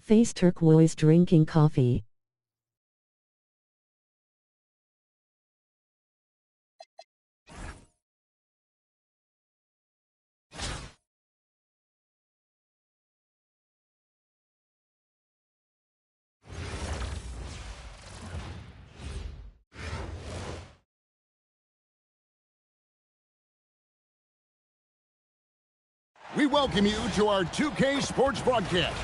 Face turquoise drinking coffee. We welcome you to our 2K Sports broadcast.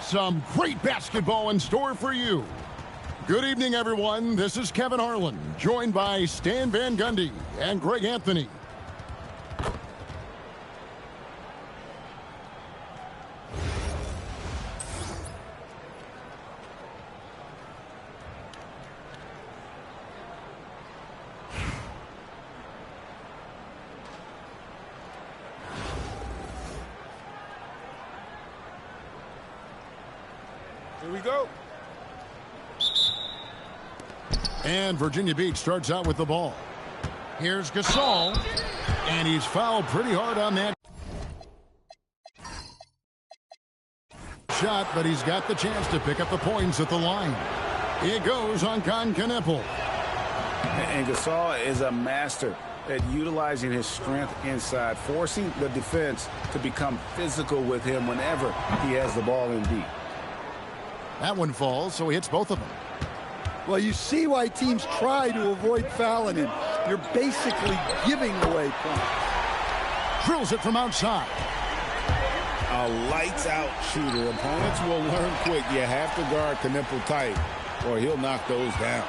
Some great basketball in store for you. Good evening, everyone. This is Kevin Harlan, joined by Stan Van Gundy and Greg Anthony. Here we go. And Virginia Beach starts out with the ball. Here's Gasol, and he's fouled pretty hard on that shot, but he's got the chance to pick up the points at the line. It goes on Knipple. And Gasol is a master at utilizing his strength inside, forcing the defense to become physical with him whenever he has the ball in deep. That one falls, so he hits both of them. Well, you see why teams try to avoid fouling him. You're basically giving away points. Drills it from outside. A lights-out shooter. Opponents will learn quick. You have to guard Knipple tight, or he'll knock those down.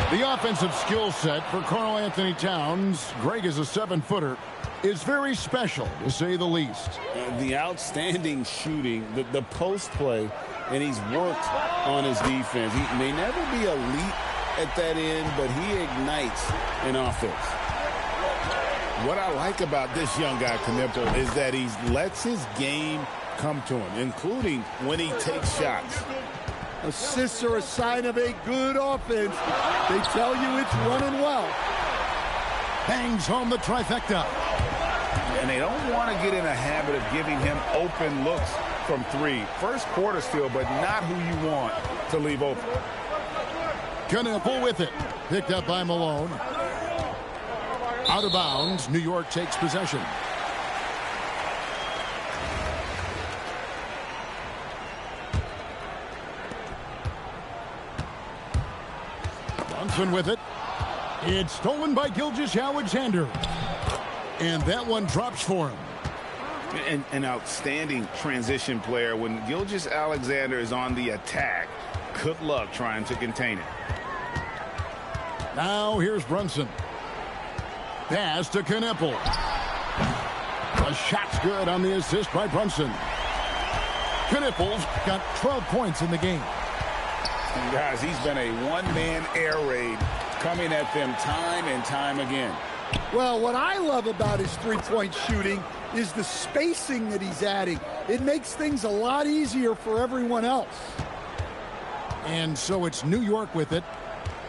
The offensive skill set for Karl Anthony Towns, Greg is a 7-footer, is very special, to say the least. The outstanding shooting, the post play, and he's worked on his defense. He may never be elite at that end, but he ignites an offense. What I like about this young guy, Knipple, is that he lets his game come to him, including when he takes shots. Assists are a sign of a good offense. They tell you it's running well. Bangs home the trifecta. And they don't want to get in a habit of giving him open looks from three. First quarter still, but not who you want to leave open. Knipple with it. Picked up by Malone. Out of bounds. New York takes possession. Brunson with it. It's stolen by Gilgeous-Alexander. And that one drops for him. An outstanding transition player. When Gilgeous-Alexander is on the attack, good luck trying to contain it. Now here's Brunson. Pass to Knipple. The shot's good on the assist by Brunson. Knipple's got 12 points in the game. And guys, he's been a one-man air raid coming at them time and time again. Well, what I love about his three-point shooting is the spacing that he's adding. It makes things a lot easier for everyone else. And so it's New York with it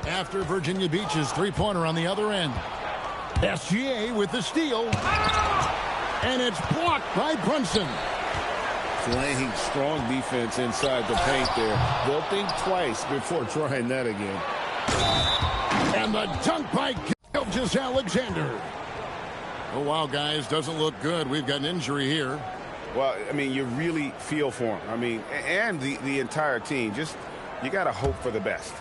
after Virginia Beach's three-pointer on the other end. SGA with the steal. And it's blocked by Brunson. Playing strong defense inside the paint there. They'll think twice before trying that again. And the dunk by Gilgeous-Alexander. Oh, wow, guys, doesn't look good. We've got an injury here. Well, I mean, you really feel for him. I mean, and the entire team. Just, you got to hope for the best.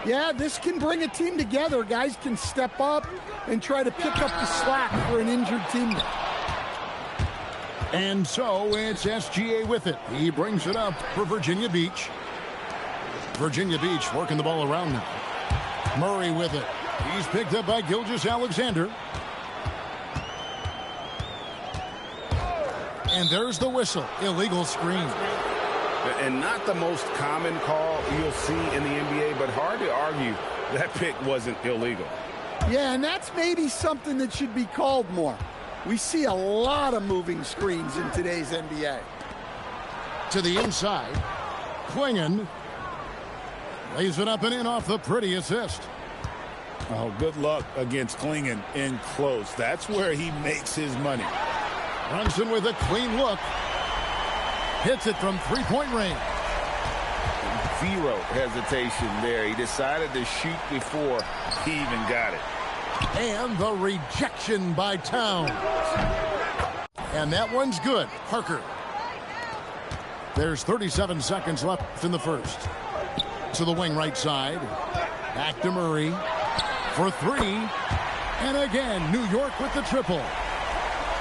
Yeah, this can bring a team together. Guys can step up and try to pick up the slack for an injured teammate. And so it's SGA with it. He brings it up for Virginia Beach. Virginia Beach working the ball around now. Murray with it. He's picked up by Gilgeous-Alexander. And there's the whistle. Illegal screen. And not the most common call you'll see in the NBA, but hard to argue that pick wasn't illegal. Yeah, and that's maybe something that should be called more. We see a lot of moving screens in today's NBA. To the inside. Klingon lays it up and in off the pretty assist. Oh, good luck against Klingon in close. That's where he makes his money. Brunson with a clean look. Hits it from three-point range. Zero hesitation there. He decided to shoot before he even got it. And the rejection by Towns. And that one's good. Parker. There's 37 seconds left in the first. To the wing right side. Back to Murray for three. And again, New York with the triple.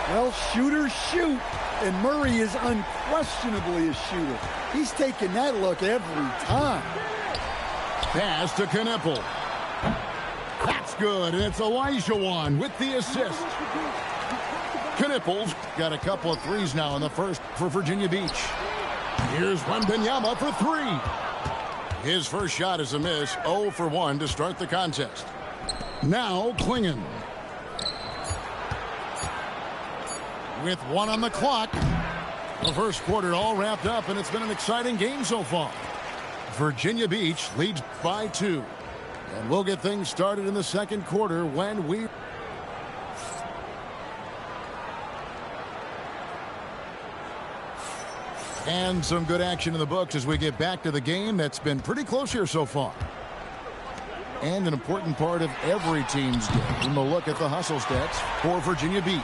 Well, shooters shoot, and Murray is unquestionably a shooter. He's taking that look every time. Pass to Knippel. That's good, and it's Olajuwon with the assist. Knippel's got a couple of threes now in the first for Virginia Beach. Here's Wembanyama for three. His first shot is a miss, 0 for 1 to start the contest. Now Klingon. With one on the clock. The first quarter all wrapped up, and it's been an exciting game so far. Virginia Beach leads by 2. And we'll get things started in the second quarter when we... And some good action in the books as we get back to the game that's been pretty close here so far. And an important part of every team's game. We'll look at the hustle stats for Virginia Beach.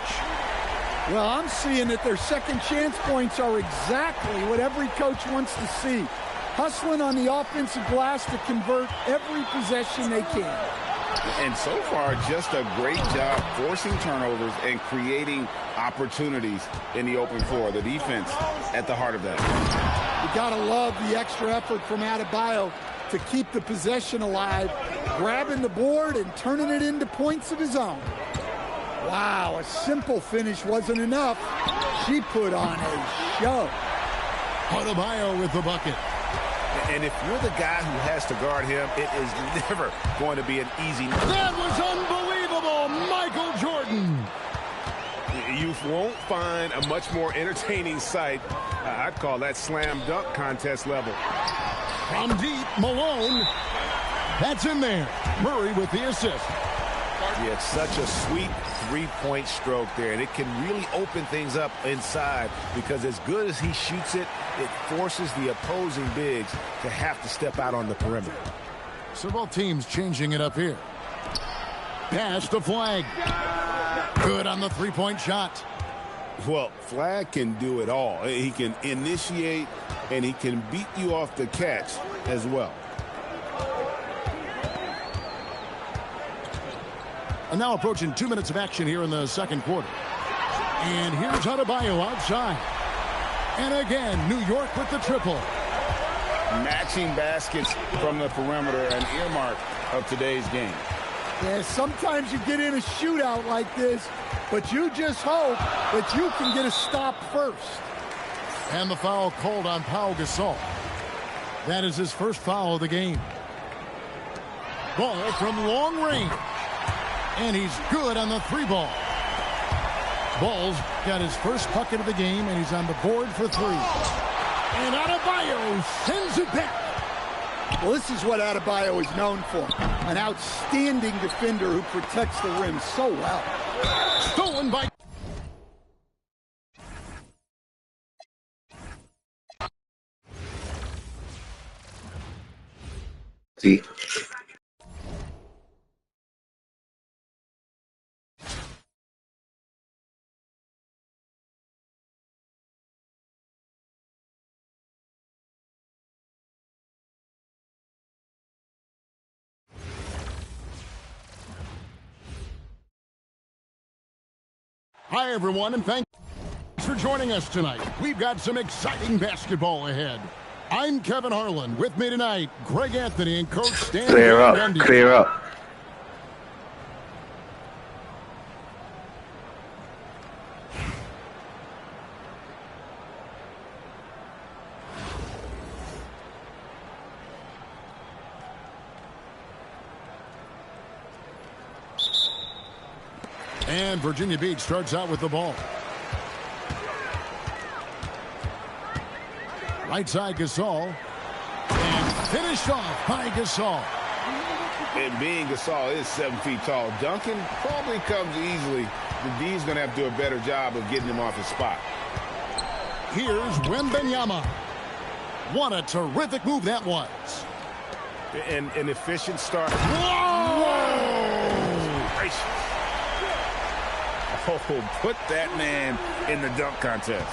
Well, I'm seeing that their second chance points are exactly what every coach wants to see. Hustling on the offensive glass to convert every possession they can. And so far, just a great job forcing turnovers and creating opportunities in the open floor. The defense at the heart of that. You got to love the extra effort from Adebayo to keep the possession alive, grabbing the board and turning it into points of his own. Wow, a simple finish wasn't enough. She put on a show. Adebayo with the bucket. And if you're the guy who has to guard him, it is never going to be an easy... That was unbelievable, Michael Jordan. You won't find a much more entertaining sight. I'd call that slam dunk contest level. From deep, Malone. That's in there. Murray with the assist. Yeah, it's such a sweet three-point stroke there, and it can really open things up inside because as good as he shoots it, it forces the opposing bigs to have to step out on the perimeter. So both teams changing it up here. Pass to Flag. Good on the three-point shot. Well, Flag can do it all. He can initiate, and he can beat you off the catch as well. And now approaching 2 minutes of action here in the second quarter. And here's Adebayo outside. And again, New York with the triple. Matching baskets from the perimeter, an earmark of today's game. Yeah, sometimes you get in a shootout like this, but you just hope that you can get a stop first. And the foul called on Pau Gasol. That is his first foul of the game. Ball from long range. And he's good on the three ball. Ball's got his first bucket of the game, and he's on the board for three. And Adebayo sends it back. Well, this is what Adebayo is known for. An outstanding defender who protects the rim so well. Stolen by... See. Hi, everyone, and thanks for joining us tonight. We've got some exciting basketball ahead. I'm Kevin Harlan. With me tonight, Greg Anthony and Coach Stan. Clear up, clear up. And Virginia Beach starts out with the ball. Right side Gasol. And finished off by Gasol. And being Gasol is 7 feet tall. Duncan probably comes easily. The D's going to have to do a better job of getting him off his spot. Here's Wembenyama. What a terrific move that was. An efficient start. Whoa! Gracious. Oh, put that man in the dunk contest.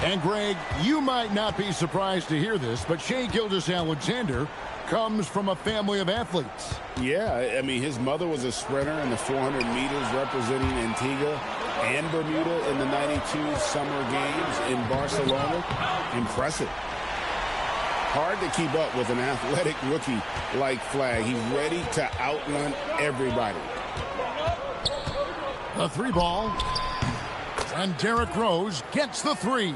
And, Greg, you might not be surprised to hear this, but Cg1464 comes from a family of athletes. Yeah, I mean, his mother was a sprinter in the 400 meters representing Antigua and Bermuda in the 92 Summer Games in Barcelona. Impressive. Hard to keep up with an athletic rookie like Flagg. He's ready to outrun everybody. The three ball. And Derrick Rose gets the three.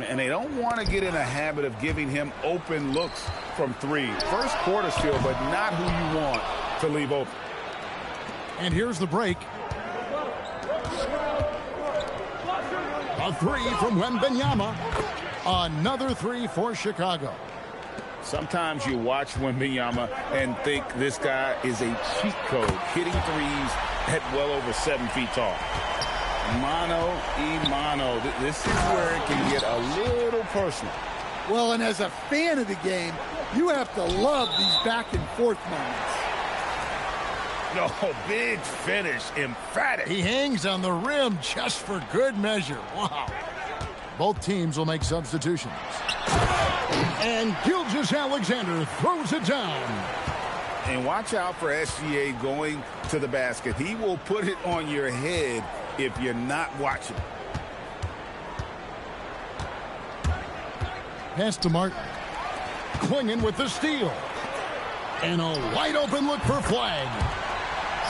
And they don't want to get in a habit of giving him open looks from three. First quarter still, but not who you want to leave open. And here's the break. A three from Wembenyama. Another three for Chicago. Sometimes you watch Wembenyama and think this guy is a cheat code, hitting threes at well over 7 feet tall. Mano. This is where it can get a little personal. Well, and as a fan of the game, you have to love these back and forth moments. No, big finish, emphatic. He hangs on the rim just for good measure. Wow. Both teams will make substitutions. And Gilgeous-Alexander throws it down. And watch out for SGA going to the basket. He will put it on your head if you're not watching. Pass to Martin. Clinging with the steal. And a wide open look for Flagg.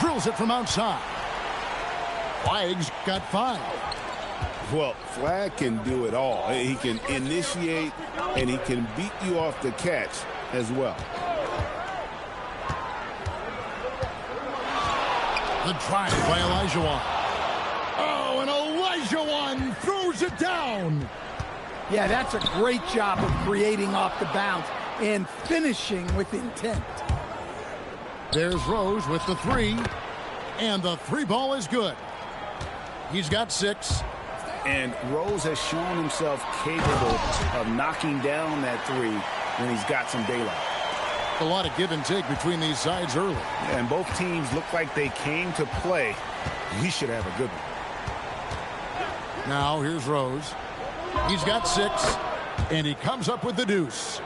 Drills it from outside. Flagg's got 5. Well, Flagg can do it all. He can initiate, and he can beat you off the catch as well. The drive by Olajuwon. Oh, and Olajuwon throws it down. Yeah, that's a great job of creating off the bounce and finishing with intent. There's Rose with the three. And the three ball is good. He's got 6. And Rose has shown himself capable of knocking down that three when he's got some daylight. A lot of give and take between these sides early. Yeah, and both teams look like they came to play. He should have a good one. Now here's Rose. He's got 6. And he comes up with the deuce.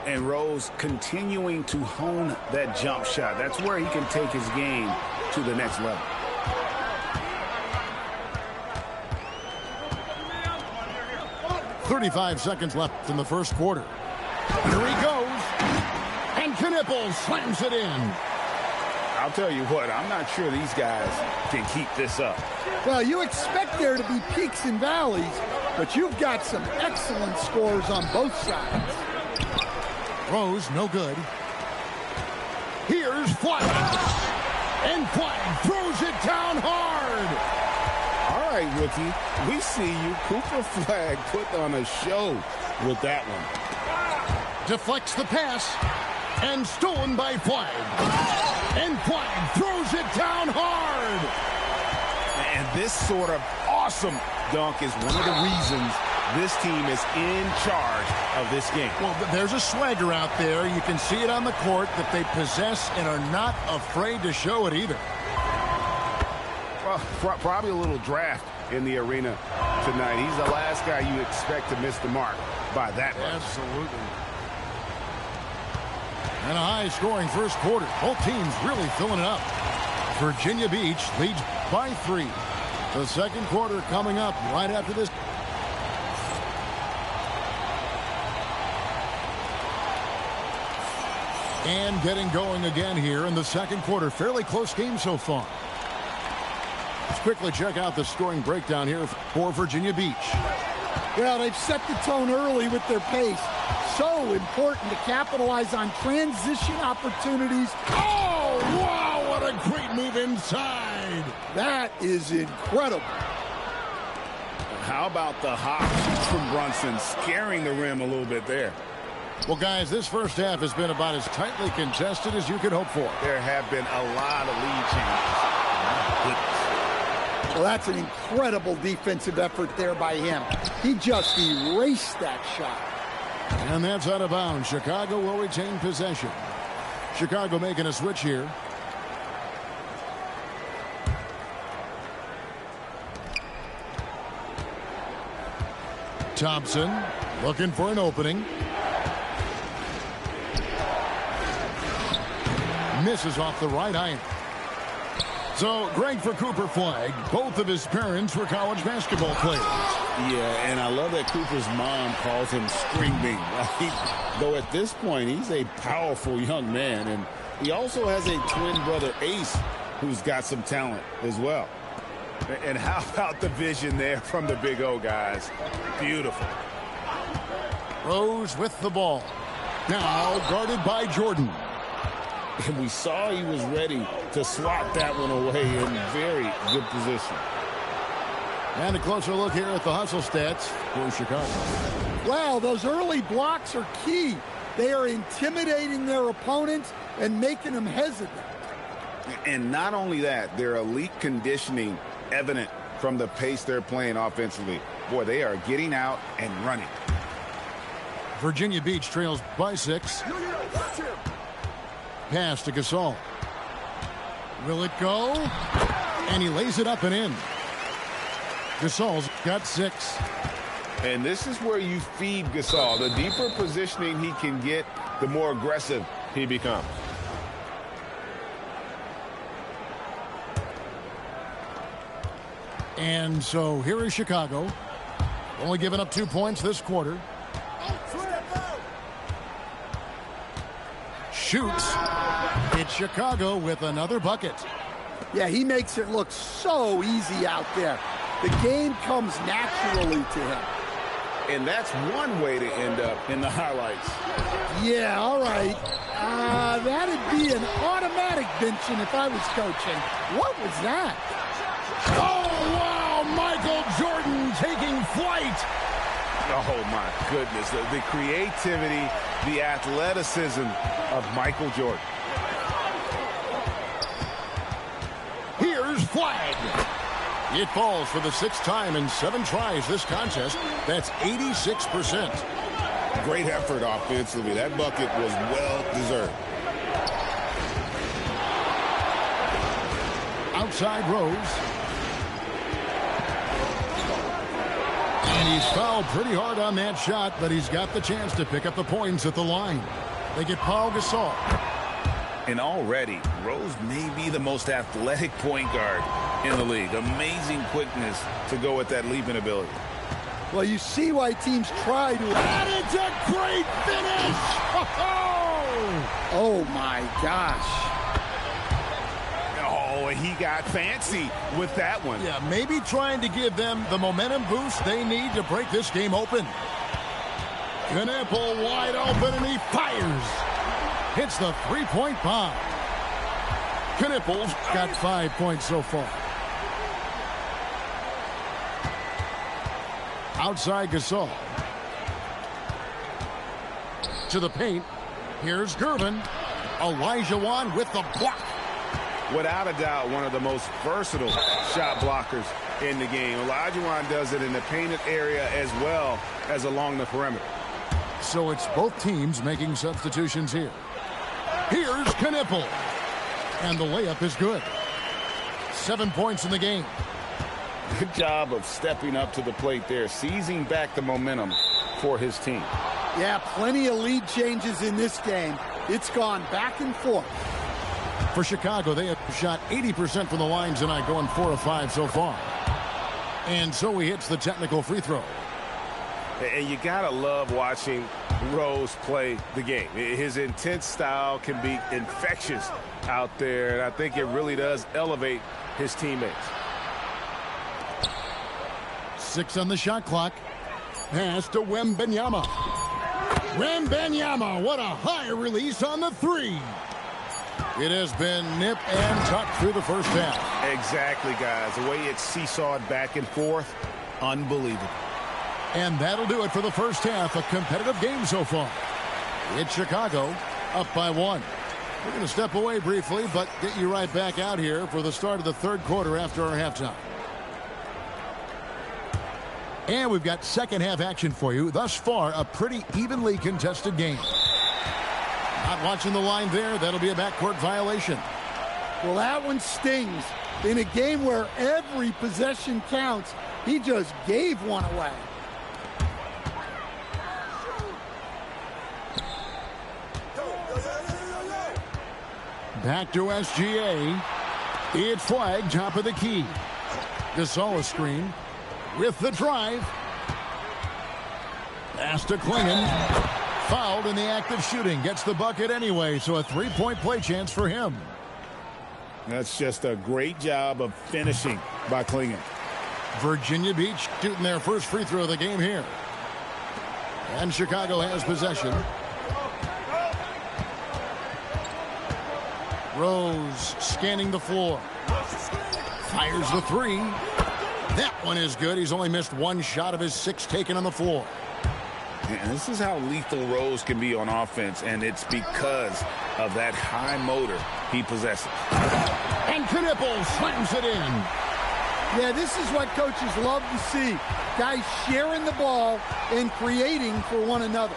And Rose continuing to hone that jump shot. That's where he can take his game to the next level. .35 seconds left in the first quarter. Here he goes. And Knipple slams it in. I'll tell you what, I'm not sure these guys can keep this up. Well, you expect there to be peaks and valleys, but you've got some excellent scores on both sides. Rose, no good. Here's Flagg. And Flagg throws it down hard. All right, rookie, we see you. Cooper Flagg put on a show with that one. Deflects the pass. And stolen by Flagg. And Flagg throws it down hard. And this sort of awesome dunk is one of the reasons this team is in charge of this game. Well, there's a swagger out there. You can see it on the court that they possess and are not afraid to show it either. Well, probably a little draft in the arena tonight. He's the last guy you expect to miss the mark by that much. Absolutely. And a high-scoring first quarter. Both teams really filling it up. Virginia Beach leads by 3. The second quarter coming up right after this. And getting going again here in the second quarter. Fairly close game so far. Let's quickly check out the scoring breakdown here for Virginia Beach. Well, they've set the tone early with their pace. So important to capitalize on transition opportunities. Oh, wow, what a great move inside. That is incredible. How about the hops from Brunson, scaring the rim a little bit there? Well, guys, this first half has been about as tightly contested as you could hope for. There have been a lot of lead changes. Well, that's an incredible defensive effort there by him. He just erased that shot. And that's out of bounds. Chicago will retain possession. Chicago making a switch here. Thompson looking for an opening. Misses off the right iron. So, Greg, for Cooper Flag, both of his parents were college basketball players. Yeah, and I love that Cooper's mom calls him String Bean. Though at this point, he's a powerful young man, and he also has a twin brother, Ace, who's got some talent as well. And how about the vision there from the Big O, guys? Beautiful. Rose with the ball. Now guarded by Jordan. And we saw he was ready to swat that one away in very good position. And a closer look here at the hustle stats for Chicago. Wow, those early blocks are key. They are intimidating their opponents and making them hesitant. And not only that, their elite conditioning evident from the pace they're playing offensively. Boy, they are getting out and running. Virginia Beach trails by 6. Pass to Gasol. Will it go? And he lays it up and in. Gasol's got 6. And this is where you feed Gasol. The deeper positioning he can get, the more aggressive he becomes. And so here is Chicago. Only giving up 2 points this quarter. Shoots. It's Chicago with another bucket. Yeah, he makes it look so easy out there. The game comes naturally to him. And that's one way to end up in the highlights. Yeah, all right. That'd be an automatic benching if I was coaching. What was that? Oh, wow! Michael Jordan taking flight. Oh, my goodness. The creativity, the athleticism of Michael Jordan. Here's Flag. It falls for the 6th time in 7 tries this contest. That's 86%. Great effort offensively. That bucket was well-deserved. Outside Rose. And he's fouled pretty hard on that shot, but he's got the chance to pick up the points at the line. They get Paul Gasol. And already, Rose may be the most athletic point guard in the league. Amazing quickness to go with that leaping ability. Well, you see why teams try to... And it's a great finish! Oh, my gosh. Oh, he got fancy with that one. Yeah, maybe trying to give them the momentum boost they need to break this game open. Knappel wide open, and he fires. Hits the 3-point bomb. Knappel's got 5 points so far. Outside Gasol. To the paint. Here's Gervin. Elijah Wan with the block. Without a doubt, one of the most versatile shot blockers in the game. Elijah Wan does it in the painted area as well as along the perimeter. So it's both teams making substitutions here. Here's Knappel. And the layup is good. 7 points in the game. Good job of stepping up to the plate there, seizing back the momentum for his team. Yeah, plenty of lead changes in this game. It's gone back and forth. For Chicago, they have shot 80% from the line tonight, going 4 of 5 so far. And so he hits the technical free throw. And you gotta love watching Rose play the game. His intense style can be infectious out there, and I think it really does elevate his teammates. 6 on the shot clock. Pass to Wembanyama. Wembanyama, what a high release on the 3. It has been nip and tuck through the first half. Exactly, guys. The way it's seesawed back and forth, unbelievable. And that'll do it for the first half. A competitive game so far. It's Chicago up by 1. We're going to step away briefly, but get you right back out here for the start of the 3rd quarter after our halftime. And we've got second half action for you. Thus far, a pretty evenly contested game. Not watching the line there. That'll be a backcourt violation. Well, that one stings. In a game where every possession counts, he just gave one away. Back to SGA. It's flagged, top of the key. Gasol screen with the drive. Pass to Klingon. Fouled in the act of shooting. Gets the bucket anyway, so a three-point play chance for him. That's just a great job of finishing by Klingon. Virginia Beach shooting their first free throw of the game here. And Chicago has possession. Rose scanning the floor. Fires the three. That one is good. He's only missed one shot of his 6 taken on the floor. And this is how lethal Rose can be on offense, and it's because of that high motor he possesses. And Knippel slams it in. Yeah, this is what coaches love to see. Guys sharing the ball and creating for one another.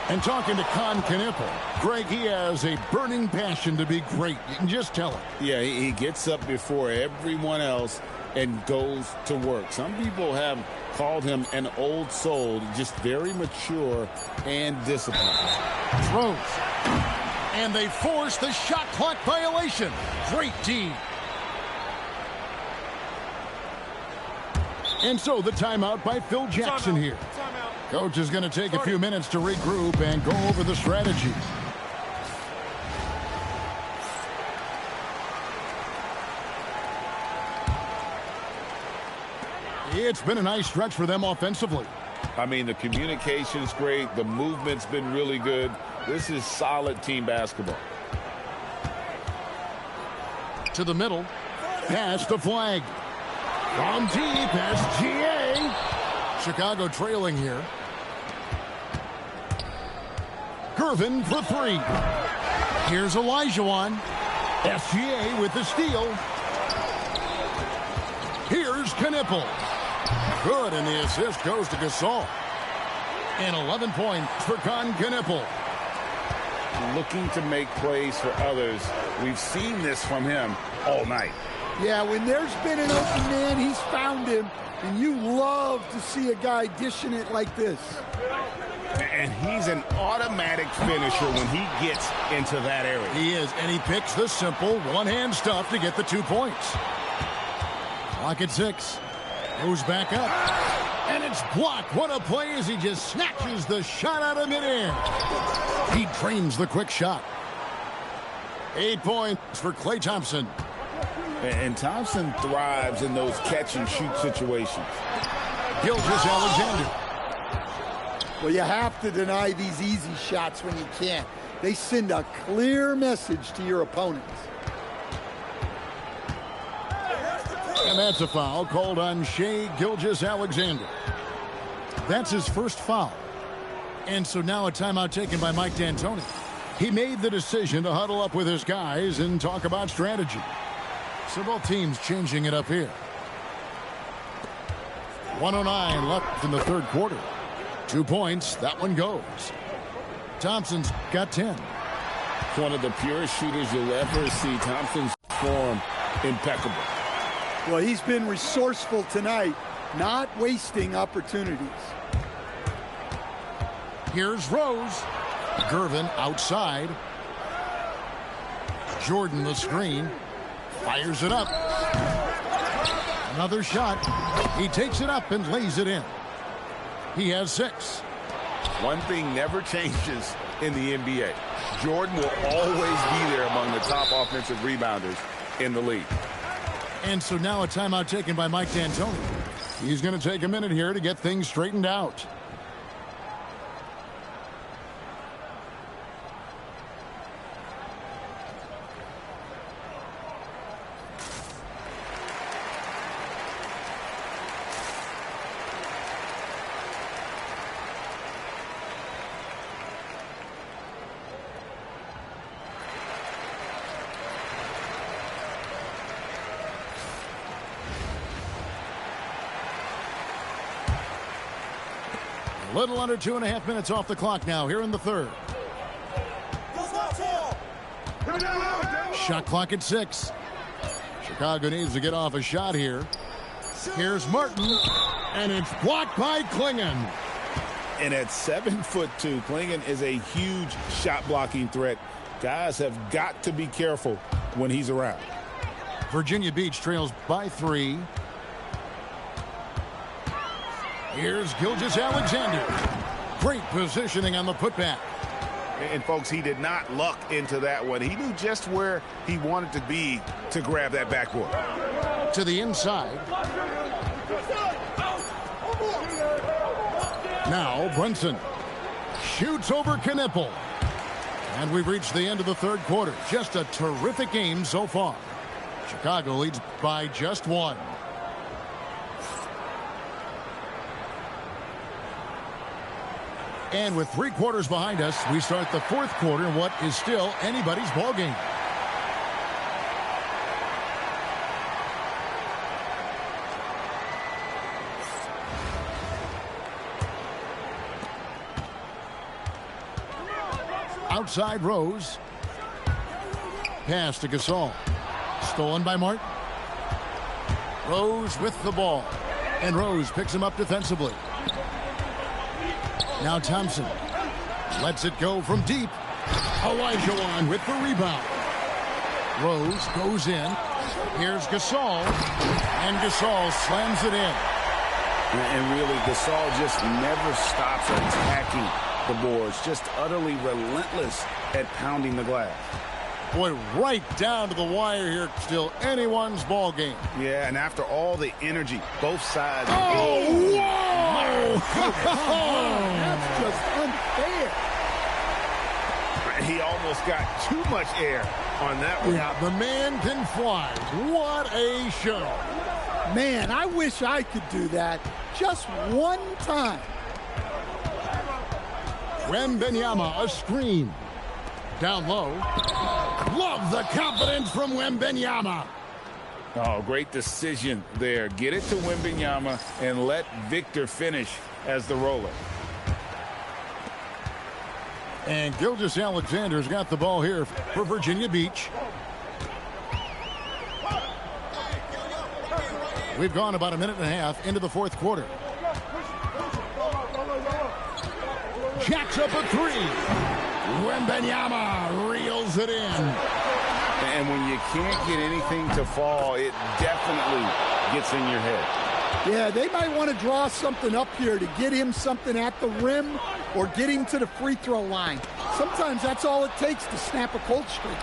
And talking to Knippel, Greg, he has a burning passion to be great. You can just tell it. Yeah, he gets up before everyone else and goes to work. Some people have called him an old soul, just very mature and disciplined. Throws. And they force the shot clock violation. Great D. And so the timeout by Phil Jackson here. Coach is going to take a few minutes to regroup and go over the strategy. It's been a nice stretch for them offensively. I mean, the communication's great. The movement's been really good. This is solid team basketball. To the middle. Pass the flag. From deep, SGA. Chicago trailing here. Gervin for 3. Here's Olajuwon. SGA with the steal. Here's Knippel. Good, and the assist goes to Gasol. And 11 points for Knippel. Looking to make plays for others. We've seen this from him all night. Yeah, when there's been an open man, he's found him. And you love to see a guy dishing it like this. And he's an automatic finisher when he gets into that area. He is, and he picks the simple one-hand stuff to get the 2 points. Clock at 6. Goes back up. And it's blocked. What a play as he just snatches the shot out of midair. He trains the quick shot. 8 points for Klay Thompson. And Thompson thrives in those catch-and-shoot situations. Gilgeous-Alexander. Well, you have to deny these easy shots when you can't. They send a clear message to your opponents. And that's a foul called on Shai Gilgeous-Alexander. That's his first foul. And so now a timeout taken by Mike D'Antoni. He made the decision to huddle up with his guys and talk about strategy. So both teams changing it up here. 1:09 left in the third quarter. 2 points. That one goes. Thompson's got 10. One of the purest shooters you'll ever see. Thompson's form impeccable. Well, he's been resourceful tonight, not wasting opportunities. Here's Rose. Gervin outside. Jordan the screen. Fires it up. Another shot. He takes it up and lays it in. He has 6. One thing never changes in the NBA. Jordan will always be there among the top offensive rebounders in the league. And so now a timeout taken by Mike D'Antoni. He's going to take a minute here to get things straightened out. Little under 2.5 minutes off the clock now here in the third. Shot clock at 6. Chicago needs to get off a shot here. Here's Martin, and it's blocked by Klingon. And at 7'2", Klingon is a huge shot blocking threat. Guys have got to be careful when he's around. Virginia Beach trails by 3. Here's Gilgeous-Alexander. Great positioning on the putback. And folks, he did not luck into that one. He knew just where he wanted to be to grab that backboard. To the inside. Now Brunson shoots over Knipple. And we've reached the end of the third quarter. Just a terrific game so far. Chicago leads by just 1. And with 3 quarters behind us, we start the fourth quarter in what is still anybody's ball game. Outside Rose. Pass to Gasol. Stolen by Martin. Rose with the ball. And Rose picks him up defensively. Now Thompson lets it go from deep. Olajuwon with the rebound. Rose goes in. Here's Gasol. And Gasol slams it in. And really, Gasol just never stops attacking the boards. Just utterly relentless at pounding the glass. Boy, right down to the wire here. Still anyone's ball game. Yeah, and after all the energy, both sides. Oh, whoa! That's just unfair. He almost got too much air on that one. Yeah, the man can fly. What a show. Man, I wish I could do that just one time. Wembanyama, a screen. Down low. Love the confidence from Wembanyama. Oh, great decision there. Get it to Wembanyama and let Victor finish as the roller. And Gilgeous-Alexander's got the ball here for Virginia Beach. We've gone about 1.5 minutes into the fourth quarter. Jacks up a 3. Wembanyama reels it in. And when you can't get anything to fall, it definitely gets in your head. Yeah, they might want to draw something up here to get him something at the rim or get him to the free throw line. Sometimes that's all it takes to snap a cold streak.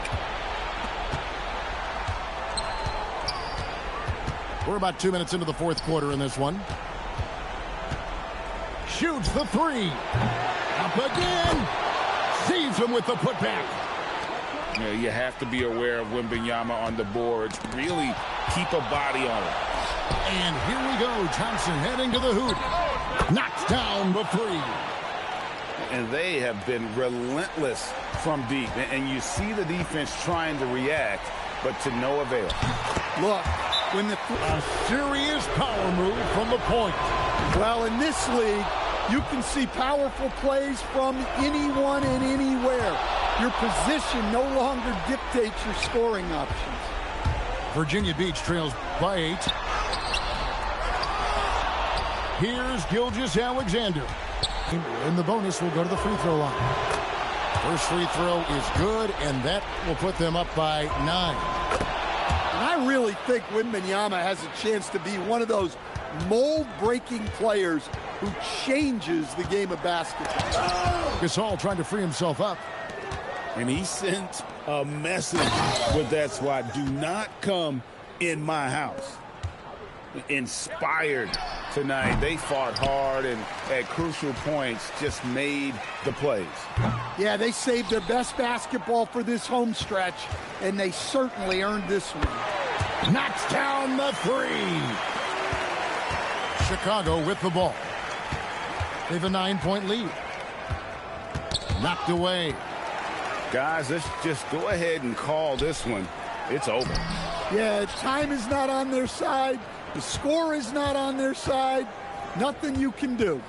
We're about 2 minutes into the fourth quarter in this one. Shoots the 3. Up again. Sees him with the putback. You know, you have to be aware of Wembanyama on the boards. Really keep a body on it. And here we go. Thompson heading to the hoop. Knocks down the 3. And they have been relentless from deep. And you see the defense trying to react, but to no avail. Look, when the a serious power move from the point. Well, in this league, you can see powerful plays from anyone and anywhere. Your position no longer dictates your scoring options. Virginia Beach trails by 8. Here's Gilgeous-Alexander. In the bonus, will go to the free throw line. First free throw is good, and that will put them up by 9. And I really think Wembanyama has a chance to be one of those mold-breaking players who changes the game of basketball. Gasol trying to free himself up. And he sent a message with that swat. Do not come in my house. Inspired tonight. They fought hard and at crucial points just made the plays. Yeah, they saved their best basketball for this home stretch, and they certainly earned this one. Knocks down the 3. Chicago with the ball. They have a 9-point lead. Knocked away. Guys, let's just go ahead and call this one. It's over. Yeah, time is not on their side. The score is not on their side. Nothing you can do.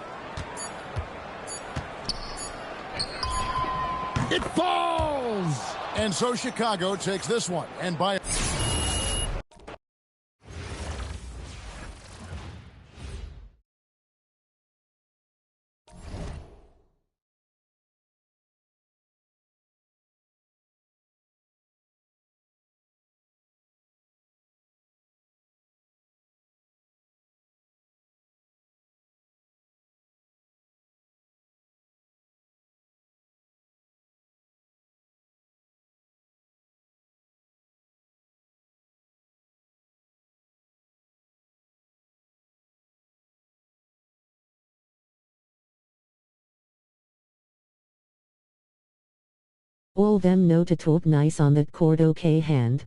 It falls! And so Chicago takes this one. And by... All them know to talk nice on that court, okay hand.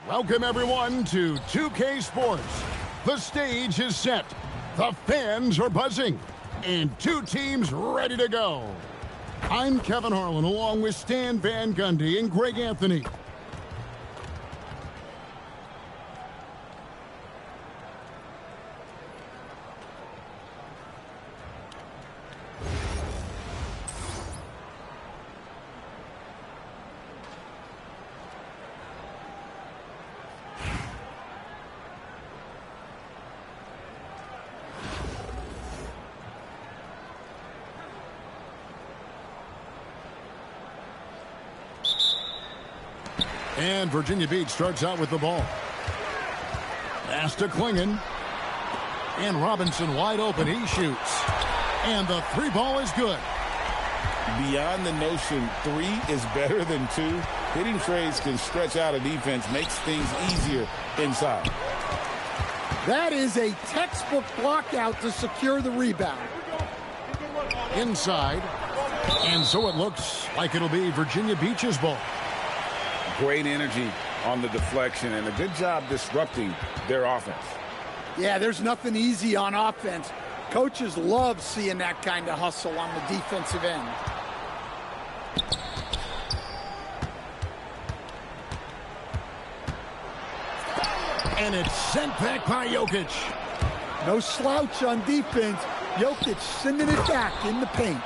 Welcome, everyone, to 2K Sports. The stage is set. The fans are buzzing. And two teams ready to go. I'm Kevin Harlan, along with Stan Van Gundy and Greg Anthony. And Virginia Beach starts out with the ball. Pass to Klingon. And Robinson wide open. He shoots. And the three ball is good. Beyond the notion 3 is better than 2, hitting trades can stretch out a defense, makes things easier inside. That is a textbook block out to secure the rebound. Inside. And so it looks like it'll be Virginia Beach's ball. Great energy on the deflection and a good job disrupting their offense. Yeah, there's nothing easy on offense. Coaches love seeing that kind of hustle on the defensive end. And it's sent back by Jokic. No slouch on defense. Jokic sending it back in the paint.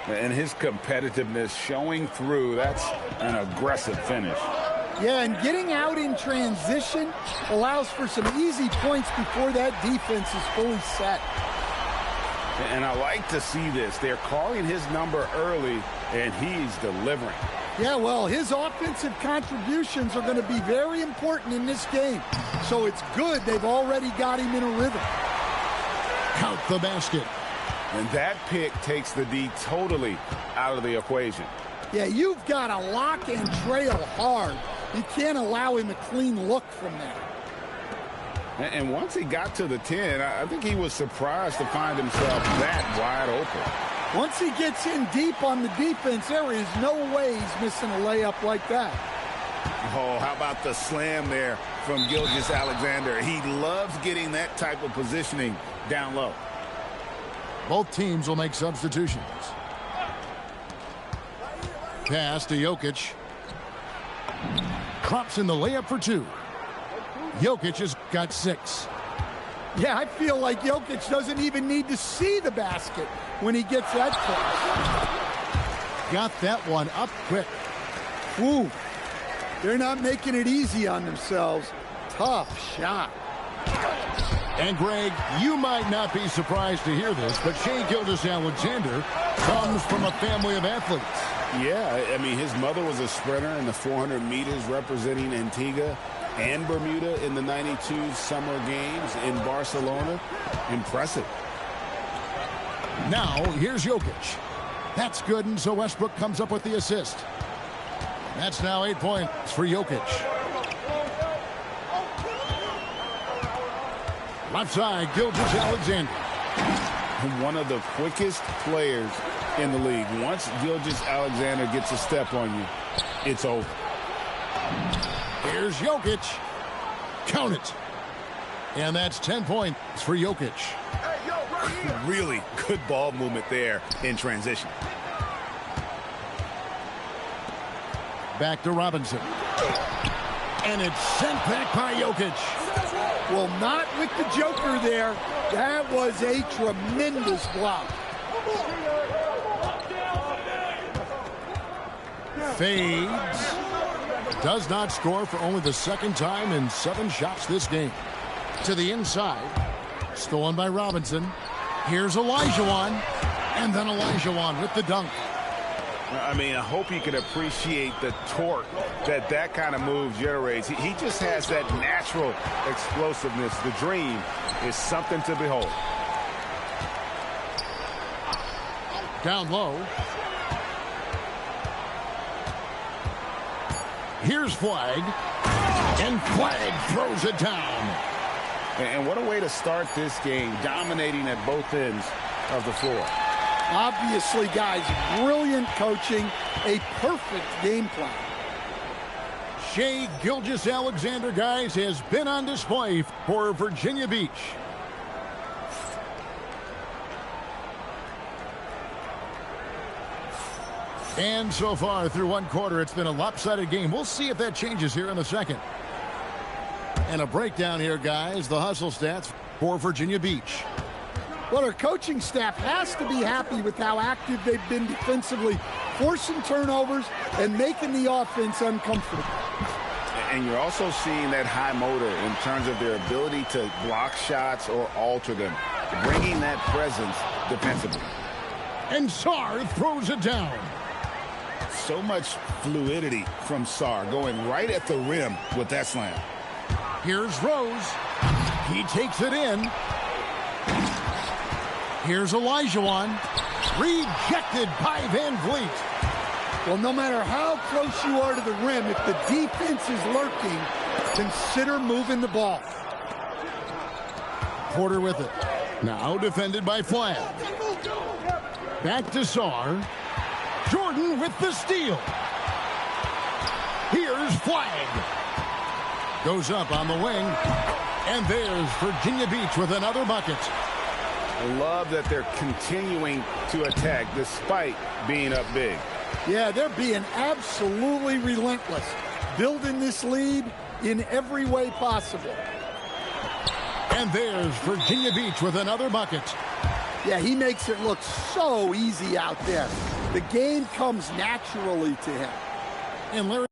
And his competitiveness showing through. That's an aggressive finish. Yeah, and getting out in transition allows for some easy points before that defense is fully set. And I like to see this. They're calling his number early, and he's delivering. Yeah, well, his offensive contributions are going to be very important in this game. So it's good they've already got him in a rhythm. Count the basket. And that pick takes the D totally out of the equation. Yeah, you've got to lock and trail hard. You can't allow him a clean look from there. And once he got to the 10, I think he was surprised to find himself that wide open. Once he gets in deep on the defense, there is no way he's missing a layup like that. Oh, how about the slam there from Gilgeous-Alexander? He loves getting that type of positioning down low. Both teams will make substitutions. Pass to Jokic. Drops in the layup for 2. Jokic has got 6. Yeah, I feel like Jokic doesn't even need to see the basket when he gets that close. Got that one up quick. Woo. They're not making it easy on themselves. Tough shot. And Greg, you might not be surprised to hear this, but Shai Gilgeous-Alexander comes from a family of athletes. Yeah, I mean, his mother was a sprinter in the 400 meters representing Antigua. and Bermuda in the 92 Summer Games in Barcelona. Impressive. Now, here's Jokic. That's good, and so Westbrook comes up with the assist. That's now 8 points for Jokic. Left side, Gilgeous-Alexander. One of the quickest players in the league. Once Gilgeous-Alexander gets a step on you, it's over. Here's Jokic. Count it. And that's 10 points for Jokic. Really good ball movement there in transition. Back to Robinson. And it's sent back by Jokic. Well, not with the Joker there. That was a tremendous block. Fades. Does not score for only the second time in 7 shots this game. To the inside. Stolen by Robinson. Here's Olajuwon. And then Olajuwon with the dunk. I mean, I hope you can appreciate the torque that kind of move generates. He just has that natural explosiveness. The dream is something to behold. Down low. Here's Flag. And Flag throws it down. And what a way to start this game, dominating at both ends of the floor. Obviously, guys, brilliant coaching, a perfect game plan. Shai Gilgeous-Alexander, guys, has been on display for Virginia Beach. And so far through one quarter, it's been a lopsided game. We'll see if that changes here in the second. And a breakdown here, guys. The hustle stats for Virginia Beach. Well, our coaching staff has to be happy with how active they've been defensively, forcing turnovers and making the offense uncomfortable. And you're also seeing that high motor in terms of their ability to block shots or alter them, bringing that presence defensively. And Sarr throws it down. So much fluidity from Sarr, going right at the rim with that slam. Here's Rose. He takes it in. Here's Olajuwon. Rejected by Van Vliet. Well, no matter how close you are to the rim, if the defense is lurking, consider moving the ball. Porter with it. Now defended by Flag. Back to Sarr. Jordan with the steal. Here's Flag. Goes up on the wing. And there's Virginia Beach with another bucket. I love that they're continuing to attack despite being up big. Yeah, they're being absolutely relentless, building this lead in every way possible. And there's Virginia Beach with another bucket. Yeah, he makes it look so easy out there. The game comes naturally to him. And Larry.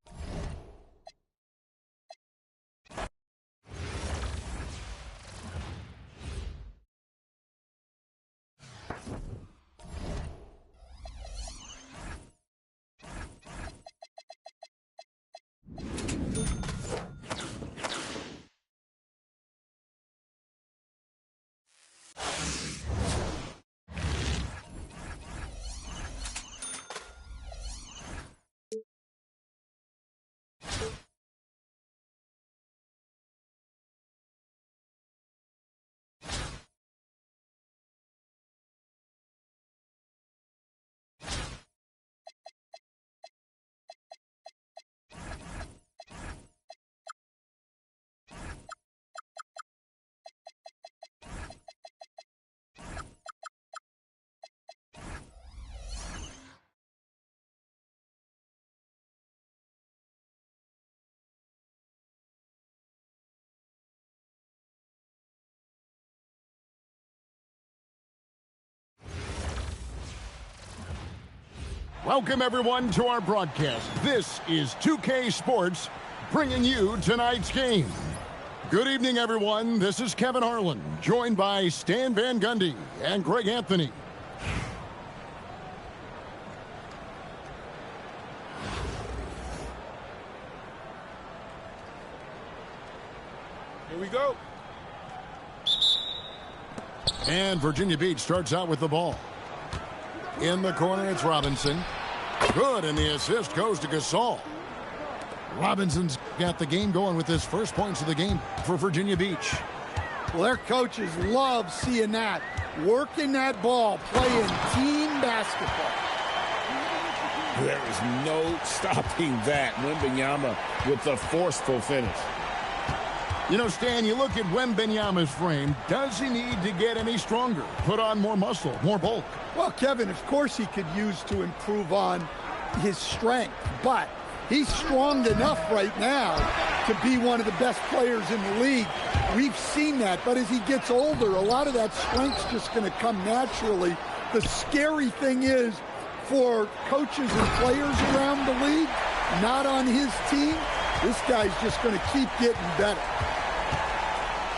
Welcome, everyone, to our broadcast. This is 2K Sports, bringing you tonight's game. Good evening, everyone. This is Kevin Harlan, joined by Stan Van Gundy and Greg Anthony. Here we go. And Virginia Beach starts out with the ball. In the corner, it's Robinson. Good, and the assist goes to Gasol. Robinson's got the game going with his first points of the game for Virginia Beach. Well, their coaches love seeing that. Working that ball, playing team basketball. There is no stopping that. Wembanyama with the forceful finish. You know, Stan, you look at Wembanyama's frame. Does he need to get any stronger? Put on more muscle, more bulk? Well, Kevin, of course he could use to improve on his strength, but he's strong enough right now to be one of the best players in the league. We've seen that, but as he gets older, a lot of that strength's just going to come naturally. The scary thing is, for coaches and players around the league, not on his team, this guy's just going to keep getting better.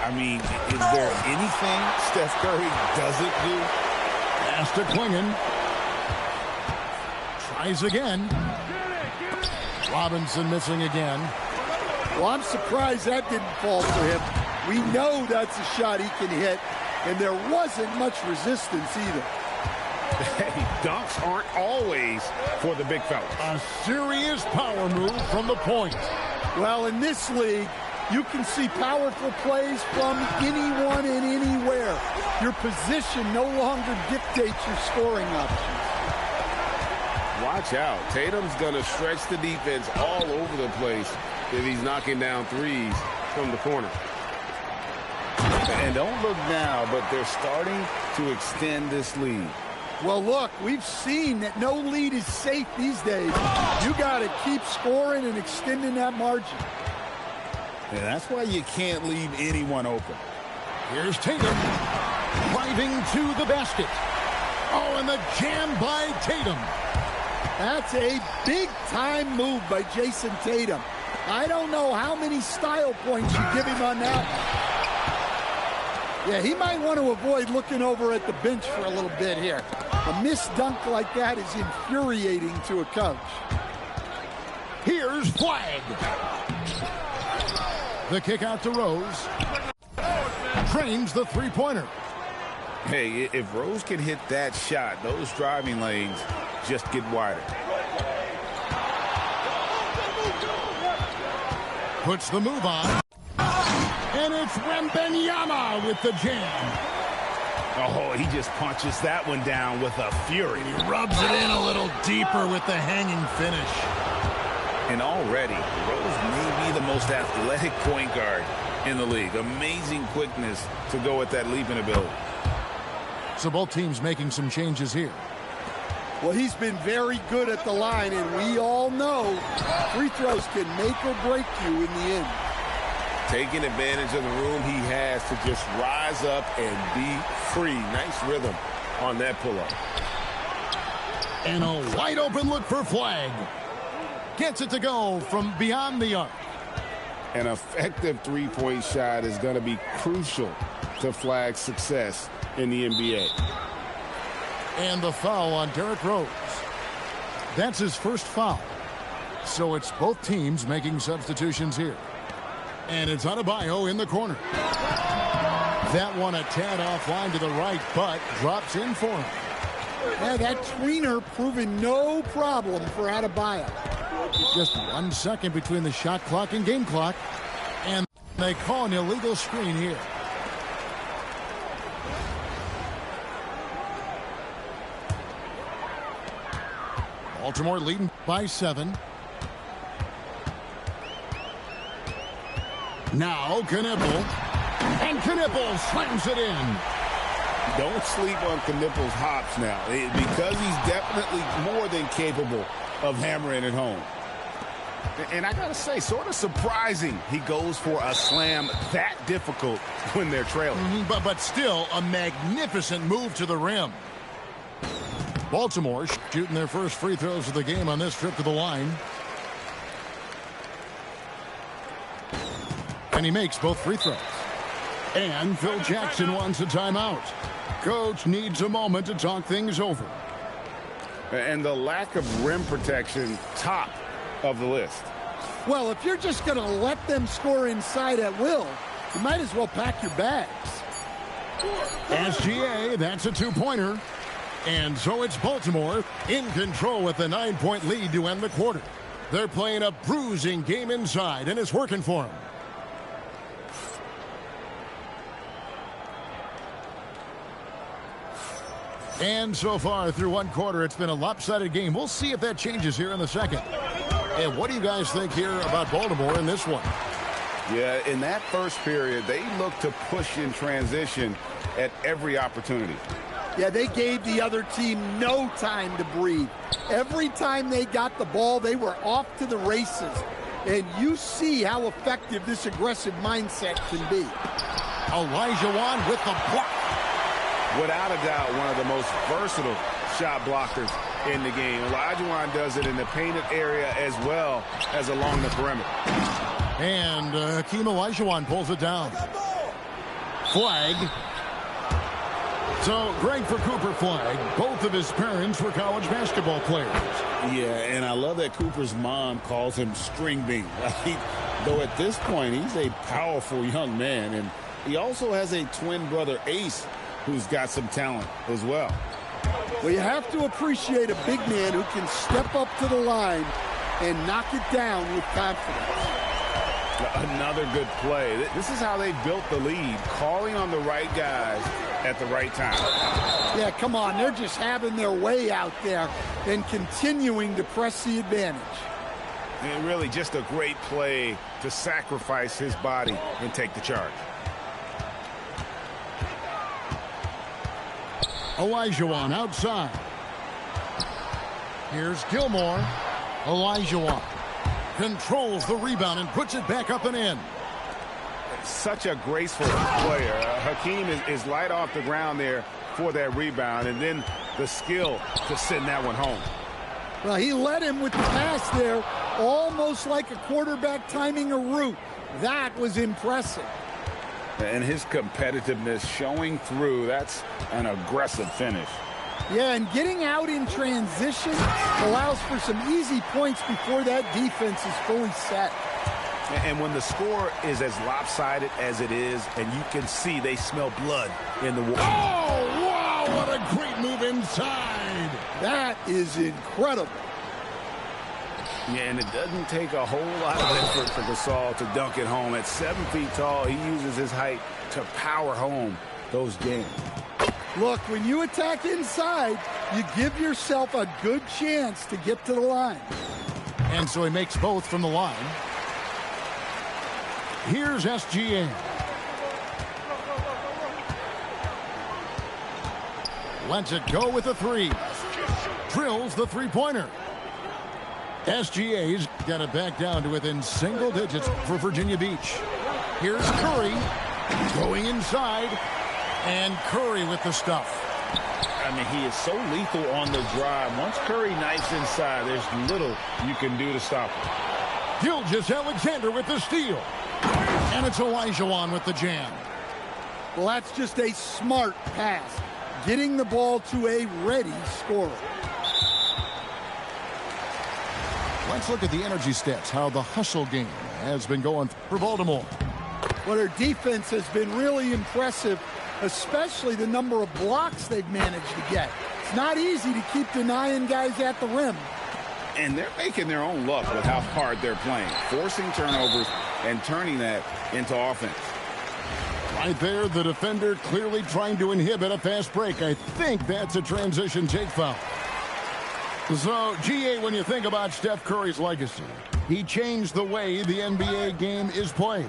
I mean, is there anything Steph Curry doesn't do? Pass to Klingon. Tries again. Robinson missing again. Well, I'm surprised that didn't fall for him. We know that's a shot he can hit, and there wasn't much resistance either. Hey, dunks aren't always for the big fellas. A serious power move from the point. Well, in this league, you can see powerful plays from anyone and anywhere. Your position no longer dictates your scoring options. Watch out. Tatum's going to stretch the defense all over the place if he's knocking down threes from the corner. And don't look now, but they're starting to extend this lead. Well, look, we've seen that no lead is safe these days. You got to keep scoring and extending that margin. And that's why you can't leave anyone open. Here's Tatum driving to the basket. Oh, and the jam by Tatum. That's a big-time move by Jason Tatum. I don't know how many style points you give him on that. Yeah, he might want to avoid looking over at the bench for a little bit here. A missed dunk like that is infuriating to a coach. Here's Flag. The kick out to Rose. Trains the three-pointer. Hey, if Rose can hit that shot, those driving lanes just get wider. Puts the move on. And it's Wembanyama with the jam. Oh, he just punches that one down with a fury. He rubs it in a little deeper with the hanging finish. And already, Rose may be the most athletic point guard in the league. Amazing quickness to go at that leaping ability. So both teams making some changes here. Well, he's been very good at the line, and we all know free throws can make or break you in the end. Taking advantage of the room he has to just rise up and be free. Nice rhythm on that pull-up. And a wide open look for Flag. Gets it to go from beyond the arc. An effective three-point shot is going to be crucial to Flag's success in the NBA. And the foul on Derrick Rose. That's his first foul. So it's both teams making substitutions here. And it's Adebayo in the corner. That one a tad offline to the right, but drops in for him. Yeah, that tweener proving no problem for Adebayo. Just 1 second between the shot clock and game clock. And they call an illegal screen here. Baltimore leading by 7. Now Knipple. And Knipple slams it in. Don't sleep on Knipple's hops now, because he's definitely more than capable of hammering it home. And I got to say, sort of surprising he goes for a slam that difficult when they're trailing. But still a magnificent move to the rim. Baltimore shooting their first free throws of the game on this trip to the line. And he makes both free throws. And Phil Jackson wants a timeout. Coach needs a moment to talk things over. And the lack of rim protection, top of the list. Well, if you're just going to let them score inside at will, you might as well pack your bags. SGA, that's a two-pointer. And so it's Baltimore in control with a 9-point lead to end the quarter. They're playing a bruising game inside, and it's working for them. And so far through one quarter, it's been a lopsided game. We'll see if that changes here in the second. And what do you guys think here about Baltimore in this one? Yeah, in that first period, they looked to push in transition at every opportunity. Yeah, they gave the other team no time to breathe. Every time they got the ball, they were off to the races. And you see how effective this aggressive mindset can be. Olajuwon with the block. Without a doubt, one of the most versatile shot blockers in the game. Olajuwon does it in the painted area as well as along the perimeter. And Hakeem Olajuwon pulls it down. Flag. So, Greg, for Cooper Flag, both of his parents were college basketball players. Yeah, and I love that Cooper's mom calls him String Bean. Though at this point, he's a powerful young man. And he also has a twin brother, Ace, who's got some talent as well. Well, you have to appreciate a big man who can step up to the line and knock it down with confidence. Another good play. This is how they built the lead, calling on the right guys at the right time. Yeah, come on. They're just having their way out there and continuing to press the advantage. And really just a great play to sacrifice his body and take the charge. Olajuwon outside. Here's Gilmore. Olajuwon controls the rebound and puts it back up and in. Such a graceful player. Hakeem is light off the ground there for that rebound, and then the skill to send that one home. Well, he led him with the pass there, almost like a quarterback timing a route. That was impressive. And his competitiveness showing through. That's an aggressive finish. Yeah, and getting out in transition allows for some easy points before that defense is fully set. And when the score is as lopsided as it is, and you can see they smell blood in the water. Oh, wow, what a great move inside. That is incredible. Yeah, and it doesn't take a whole lot of effort for Gasol to dunk it home. At 7 feet tall, he uses his height to power home those games. Look, when you attack inside, you give yourself a good chance to get to the line. And so he makes both from the line. Here's SGA. Lets it go with the three. Drills the three-pointer. SGA's got it back down to within single digits for Virginia Beach. Here's Curry going inside. And Curry with the stuff. I mean, he is so lethal on the drive. Once Curry knifes inside, there's little you can do to stop him. Gilgeous-Alexander with the steal. And it's Olajuwon with the jam. Well, that's just a smart pass. Getting the ball to a ready scorer. Let's look at the energy stats, how the hustle game has been going for Baltimore. Well, their defense has been really impressive, especially the number of blocks they've managed to get. It's not easy to keep denying guys at the rim. And they're making their own luck with how hard they're playing, forcing turnovers and turning that into offense. Right there, the defender clearly trying to inhibit a fast break. I think that's a transition take foul. So, GA, when you think about Steph Curry's legacy, he changed the way the NBA game is played.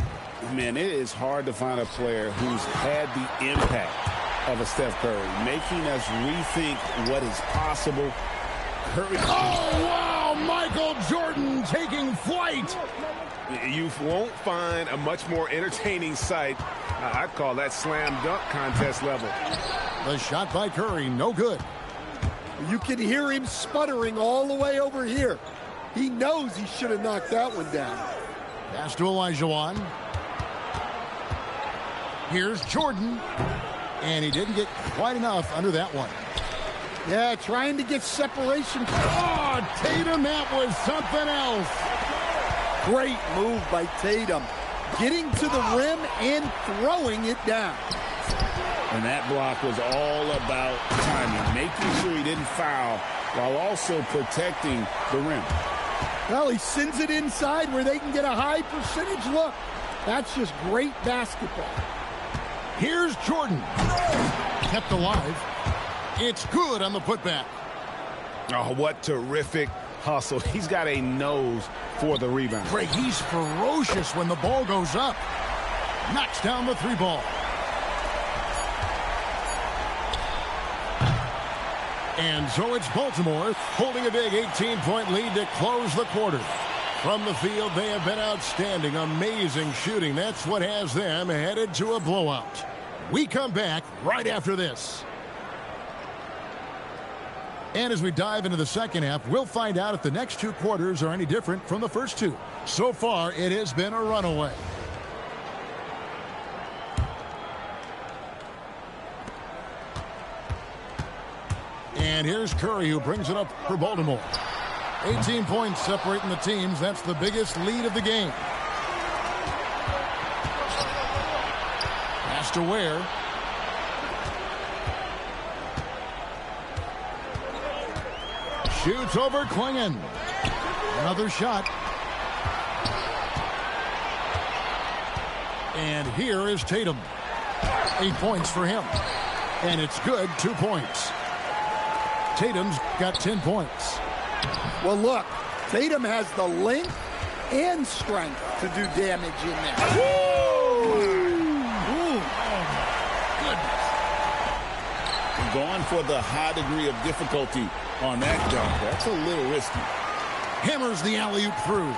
Man, it is hard to find a player who's had the impact of a Steph Curry, making us rethink what is possible. Curry. Oh, wow! Michael Jordan taking flight. You won't find a much more entertaining sight. I'd call that slam dunk contest level. The shot by Curry, no good. You can hear him sputtering all the way over here. He knows he should have knocked that one down. Pass to Olajuwon. Here's Jordan. And he didn't get quite enough under that one. Yeah, trying to get separation. Oh, Tatum, that was something else. Great move by Tatum. getting to the rim and throwing it down. And that block was all about timing, making sure he didn't foul while also protecting the rim. Well, he sends it inside where they can get a high percentage look. That's just great basketball. Here's Jordan. Kept alive. It's good on the putback. Oh, what terrific hustle. He's got a nose for the rebound. Greg, he's ferocious when the ball goes up. Knocks down the three ball. And so it's Baltimore holding a big 18-point lead to close the quarter. From the field, they have been outstanding. Amazing shooting. That's what has them headed to a blowout. We come back right after this. And as we dive into the second half, we'll find out if the next two quarters are any different from the first two. So far, it has been a runaway. And here's Curry, who brings it up for Baltimore. 18 points separating the teams. That's the biggest lead of the game. Pass to Ware. Shoots over Klingon. Another shot. And here is Tatum. 8 points for him. And it's good, 2 points. Tatum's got 10 points. Well, look, Tatum has the length and strength to do damage in there. Going for the high degree of difficulty on that dunk. That's a little risky. Hammers the alley-oop through.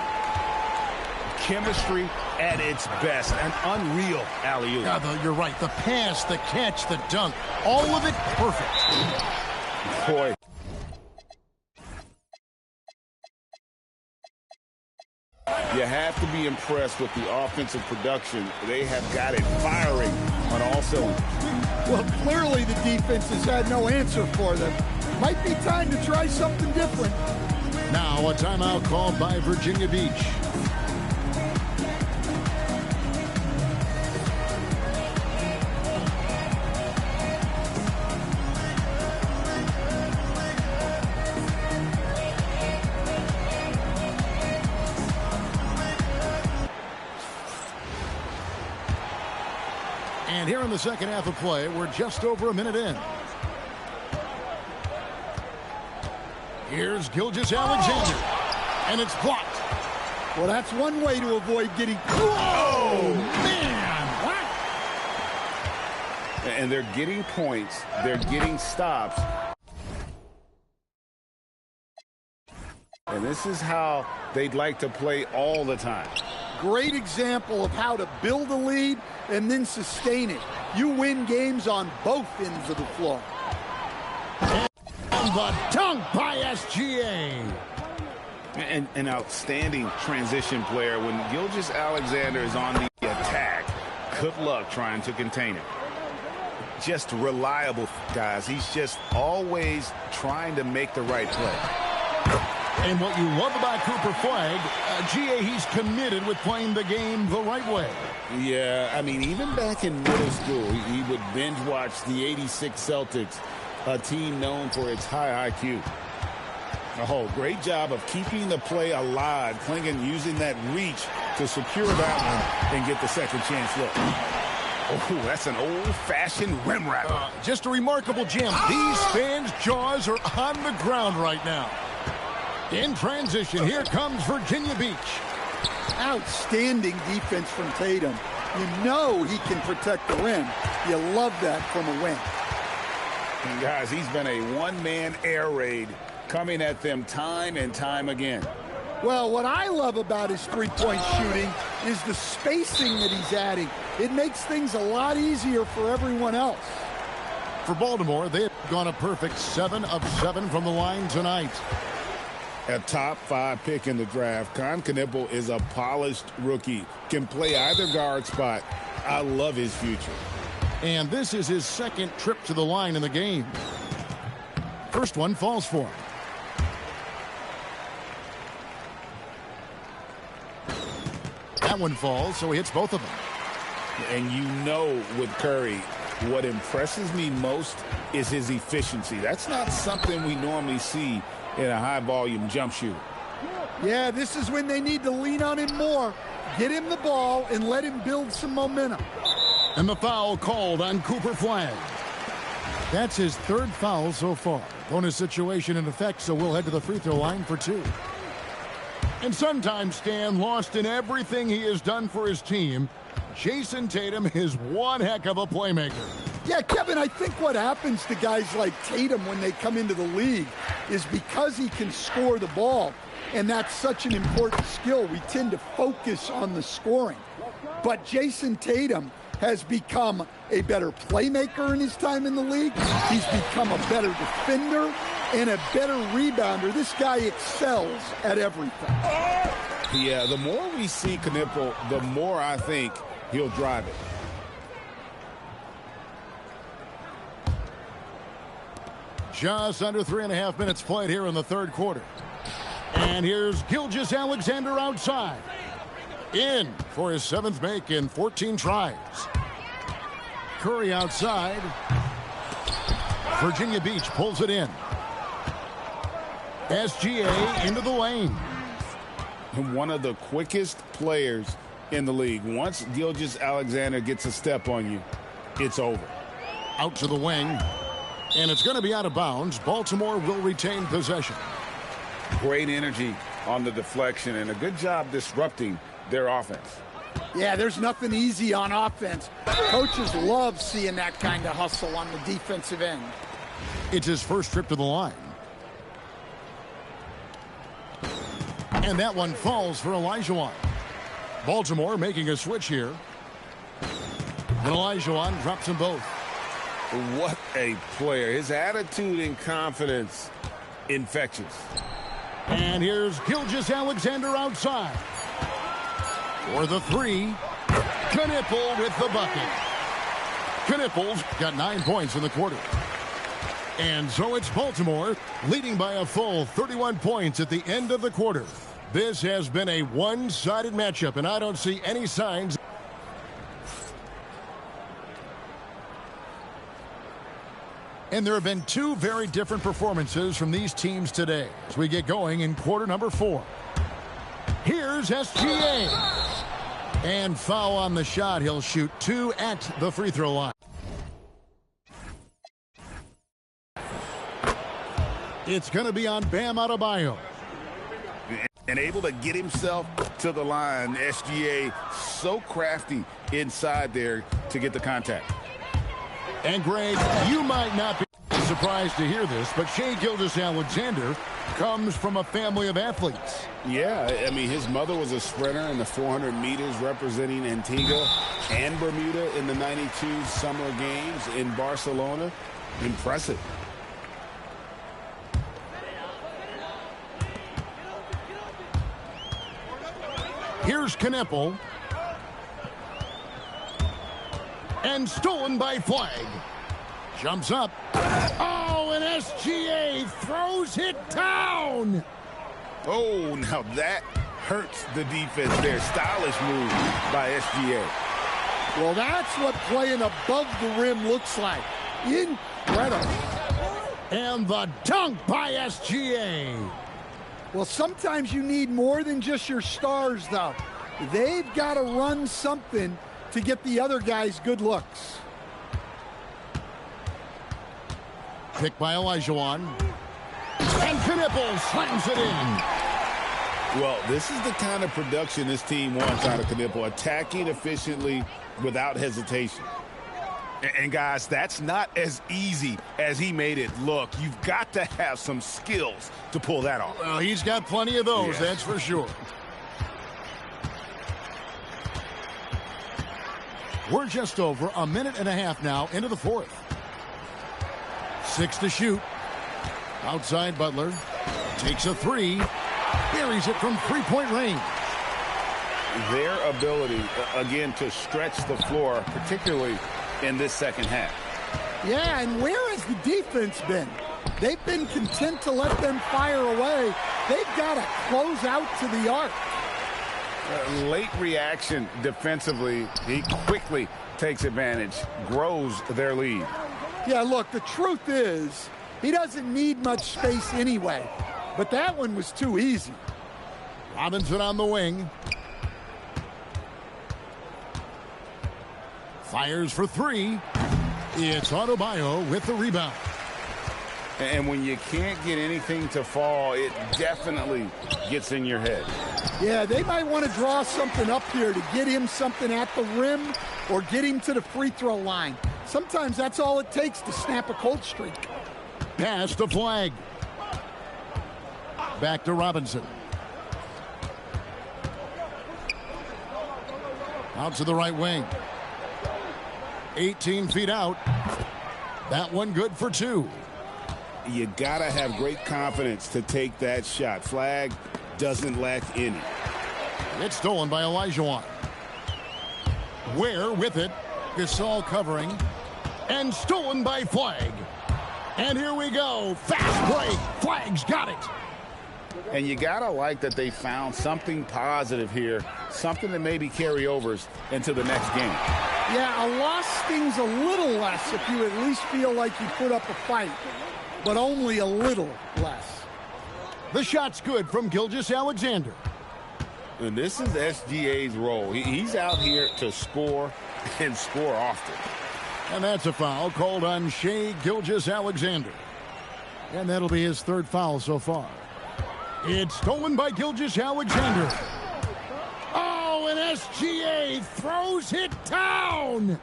Chemistry at its best. An unreal alley-oop. Yeah, you're right. The pass, the catch, the dunk. All of it perfect. Boy. You have to be impressed with the offensive production. They have got it firing on all cylinders. Well, clearly the defense has had no answer for them. Might be time to try something different. Now a timeout called by Virginia Beach. And here in the second half of play, we're just over a minute in. Here's Gilgeous-Alexander, and it's blocked. Well, that's one way to avoid getting... Oh, man! What? And they're getting points. They're getting stops. And this is how they'd like to play all the time. Great example of how to build a lead and then sustain it. You win games on both ends of the floor. And the dunk by SGA. And an outstanding transition player. When Gilgeous-Alexander is on the attack, good luck trying to contain him. Just reliable, guys. He's just always trying to make the right play. And what you love about Cooper Flag, GA, he's committed with playing the game the right way. Yeah, I mean, even back in middle school, he would binge watch the '86 Celtics, a team known for its high IQ. Oh, great job of keeping the play alive. Klingon using that reach to secure that one and get the second chance look. Oh, that's an old-fashioned rim wrapper. Just a remarkable jam. These fans' jaws are on the ground right now. In transition, here comes Virginia Beach. Outstanding defense from Tatum. You know he can protect the rim. You love that from a wing. And guys, he's been a one-man air raid coming at them time and time again. Well, what I love about his three-point shooting is the spacing that he's adding. It makes things a lot easier for everyone else. For Baltimore, they've gone a perfect 7 of 7 from the line tonight. A top 5 pick in the draft. Con Knippel is a polished rookie. Can play either guard spot. I love his future. And this is his second trip to the line in the game. First one falls for him. That one falls, so he hits both of them. And you know with Curry, what impresses me most is his efficiency. That's not something we normally see in a high-volume jump shooter. Yeah, this is when they need to lean on him more. Get him the ball and let him build some momentum. And the foul called on Cooper Flag. That's his third foul so far. Bonus situation in effect, so we'll head to the free throw line for 2. And sometimes, Stan, lost in everything he has done for his team, Jason Tatum is one heck of a playmaker. Yeah, Kevin, I think what happens to guys like Tatum when they come into the league is because he can score the ball, and that's such an important skill, we tend to focus on the scoring. But Jason Tatum has become a better playmaker in his time in the league. He's become a better defender and a better rebounder. This guy excels at everything. Yeah, the more we see Knipple, the more I think he'll drive it. Just under 3.5 minutes played here in the third quarter. And here's Gilgeous-Alexander outside. In for his 7th make in 14 tries. Curry outside. Virginia Beach pulls it in. SGA into the lane. One of the quickest players in the league. Once Gilgeous-Alexander gets a step on you, it's over. Out to the wing. And it's going to be out of bounds. Baltimore will retain possession. Great energy on the deflection and a good job disrupting their offense. Yeah, there's nothing easy on offense. Coaches love seeing that kind of hustle on the defensive end. It's his first trip to the line. And that one falls for Olajuwon. Baltimore making a switch here. And Olajuwon drops them both. What a player. His attitude and confidence, infectious. And here's Gilgeous-Alexander outside. For the 3, Knipple with the bucket. Knipple's got 9 points in the quarter. And so it's Baltimore leading by a full 31 points at the end of the quarter. This has been a one-sided matchup, and I don't see any signs. And there have been 2 very different performances from these teams today as we get going in quarter number 4. Here's SGA. And foul on the shot. He'll shoot 2 at the free throw line. It's going to be on Bam Adebayo. And able to get himself to the line. SGA so crafty inside there to get the contact. And Greg, you might not be surprised to hear this, but Shai Gilgeous-Alexander comes from a family of athletes. Yeah, I mean, his mother was a sprinter in the 400 meters representing Antigua and Bermuda in the 92 Summer Games in Barcelona. Impressive. Here's Knipple. And stolen by Flag. Jumps up. Oh, and SGA throws it down. Oh, now that hurts the defense there. Stylish move by SGA. Well, that's what playing above the rim looks like. Incredible. And the dunk by SGA. Well, sometimes you need more than just your stars, though. They've got to run something to get the other guys good looks. Picked by Olajuwon. And Knipple slams it in. Well, this is the kind of production this team wants out of Knipple. Attacking efficiently without hesitation. And guys, that's not as easy as he made it look. You've got to have some skills to pull that off. Well, he's got plenty of those, that's for sure. We're just over 1.5 minutes now into the fourth. 6 to shoot. Outside Butler. Takes a 3. Buries it from 3-point range. Their ability, again, to stretch the floor, particularly in this second half. Yeah, and where has the defense been? They've been content to let them fire away. They've got to close out to the arc. Late reaction defensively. He quickly takes advantage, grows their lead. Yeah, look, the truth is he doesn't need much space anyway, but that one was too easy. Robinson on the wing. Fires for three. It's Adebayo with the rebound. And when you can't get anything to fall, it definitely gets in your head. Yeah, they might want to draw something up here to get him something at the rim or get him to the free throw line. Sometimes that's all it takes to snap a cold streak. Pass to Flag. Back to Robinson. Out to the right wing. 18 feet out. That one good for two. You gotta have great confidence to take that shot. Flag doesn't lack any. It's stolen by Olajuwon. Ware with it. Gasol covering. And stolen by Flag. And here we go. Fast break. Flag's got it. And you gotta like that they found something positive here, something that maybe carry overs into the next game. Yeah, a loss stings a little less if you at least feel like you put up a fight, but only a little less. The shot's good from Gilgeous-Alexander. And this is SGA's role. He's out here to score and score often. And that's a foul called on Shai Gilgeous-Alexander. And that'll be his third foul so far. It's stolen by Gilgeous-Alexander. Oh, and SGA throws it down.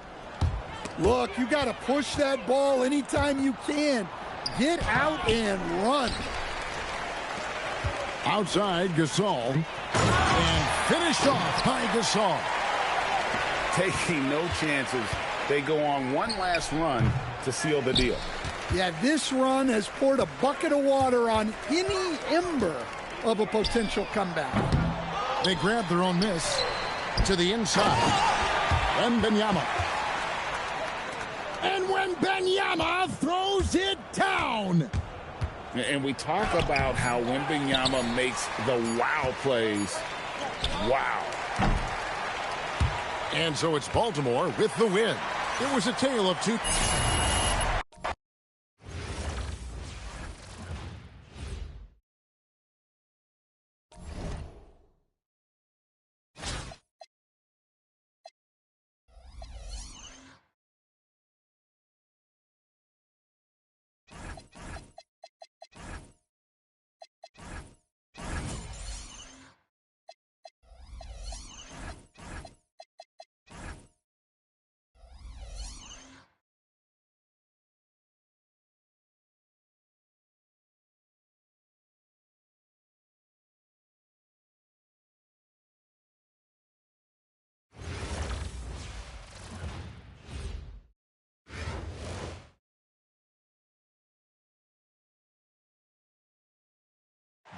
Look, you got to push that ball anytime you can. Get out and run. Outside, Gasol. And finish off by Gasol. Taking no chances. They go on one last run to seal the deal. Yeah, this run has poured a bucket of water on any ember of a potential comeback. They grab their own miss to the inside. Wembanyama. And Wembanyama throws it down. And we talk about how Wembanyama makes the wow plays. Wow. And so it's Baltimore with the win. It was a tale of two.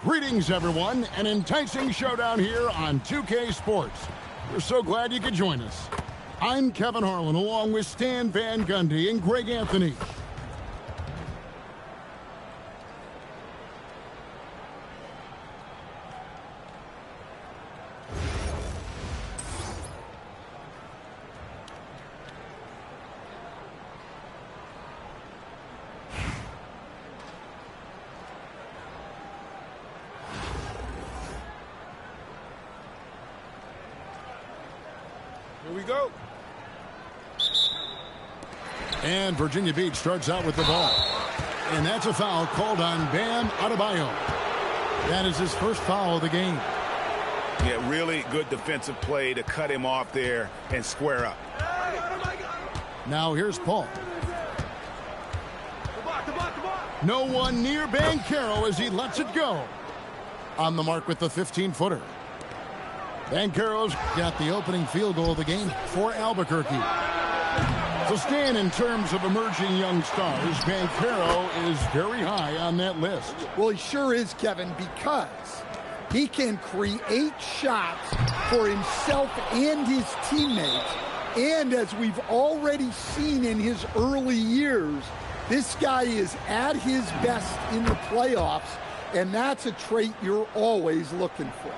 Greetings, everyone. An enticing showdown here on 2K Sports. We're so glad you could join us. I'm Kevin Harlan, along with Stan Van Gundy and Greg Anthony. Here we go. And Virginia Beach starts out with the ball. And that's a foul called on Bam Adebayo. That is his first foul of the game. Yeah, really good defensive play to cut him off there and square up. Now here's Paul. No one near Banchero as he lets it go. On the mark with the 15-footer. Banchero's got the opening field goal of the game for Albuquerque. So Stan, in terms of emerging young stars, Banchero is very high on that list. Well, he sure is, Kevin, because he can create shots for himself and his teammates. And as we've already seen in his early years, this guy is at his best in the playoffs, and that's a trait you're always looking for.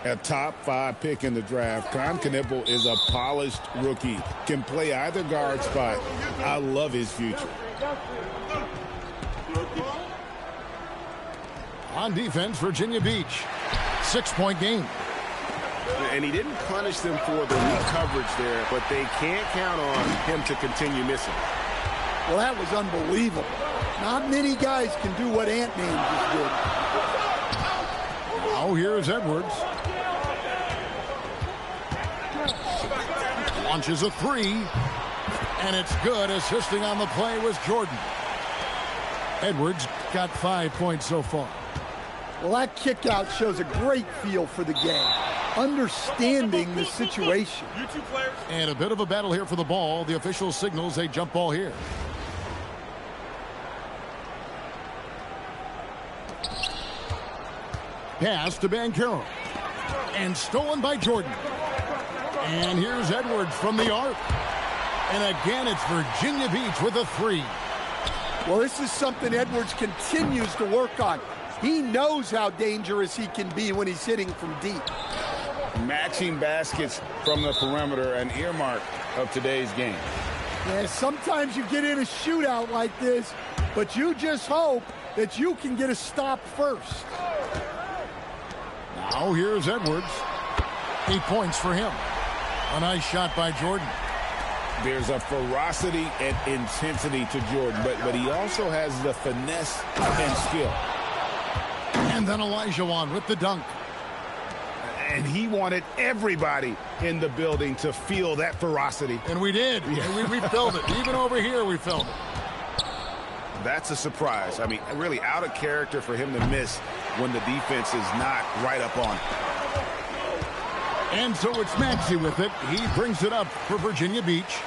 A top 5 pick in the draft. Knipple is a polished rookie. Can play either guard spot. I love his future. On defense, Virginia Beach. 6-point game. And he didn't punish them for the weak coverage there, but they can't count on him to continue missing. Well, that was unbelievable. Not many guys can do what Ant-Man just did. Now here's Edwards. Launches a 3. And it's good. Assisting on the play was Jordan. Edwards got 5 points so far. Well, that kick out shows a great feel for the game. Understanding the situation. And a bit of a battle here for the ball. The official signals a jump ball here. Pass to Banchero. And stolen by Jordan. And here's Edwards from the arc. And again, it's Virginia Beach with a 3. Well, this is something Edwards continues to work on. He knows how dangerous he can be when he's hitting from deep. Matching baskets from the perimeter, an earmark of today's game. Yeah, sometimes you get in a shootout like this, but you just hope that you can get a stop first. Now here's Edwards. 8 points for him. A nice shot by Jordan. There's a ferocity and intensity to Jordan, but he also has the finesse and skill. And then Olajuwon with the dunk. And he wanted everybody in the building to feel that ferocity. And we did. Yeah. We felt it. Even over here, we felt it. That's a surprise. I mean, really out of character for him to miss when the defense is not right up on it. And so it's Maxey with it. He brings it up for Virginia Beach.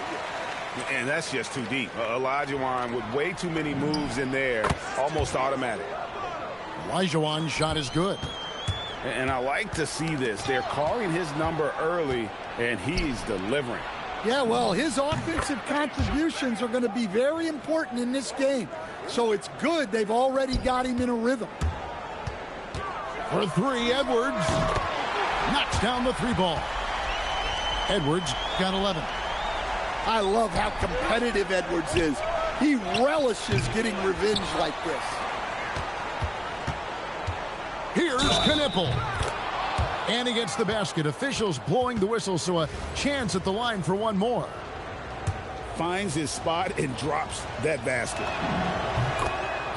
And that's just too deep. Olajuwon with way too many moves in there, almost automatic. Olajuwon's shot is good. And I like to see this. They're calling his number early, and he's delivering. Yeah, well, his offensive contributions are going to be very important in this game. So it's good they've already got him in a rhythm. For 3, Edwards knocks down the 3 ball. Edwards got 11. I love how competitive Edwards is. He relishes getting revenge like this. Here's Knipple. And he gets the basket. Officials blowing the whistle, so a chance at the line for one more. Finds his spot and drops that basket.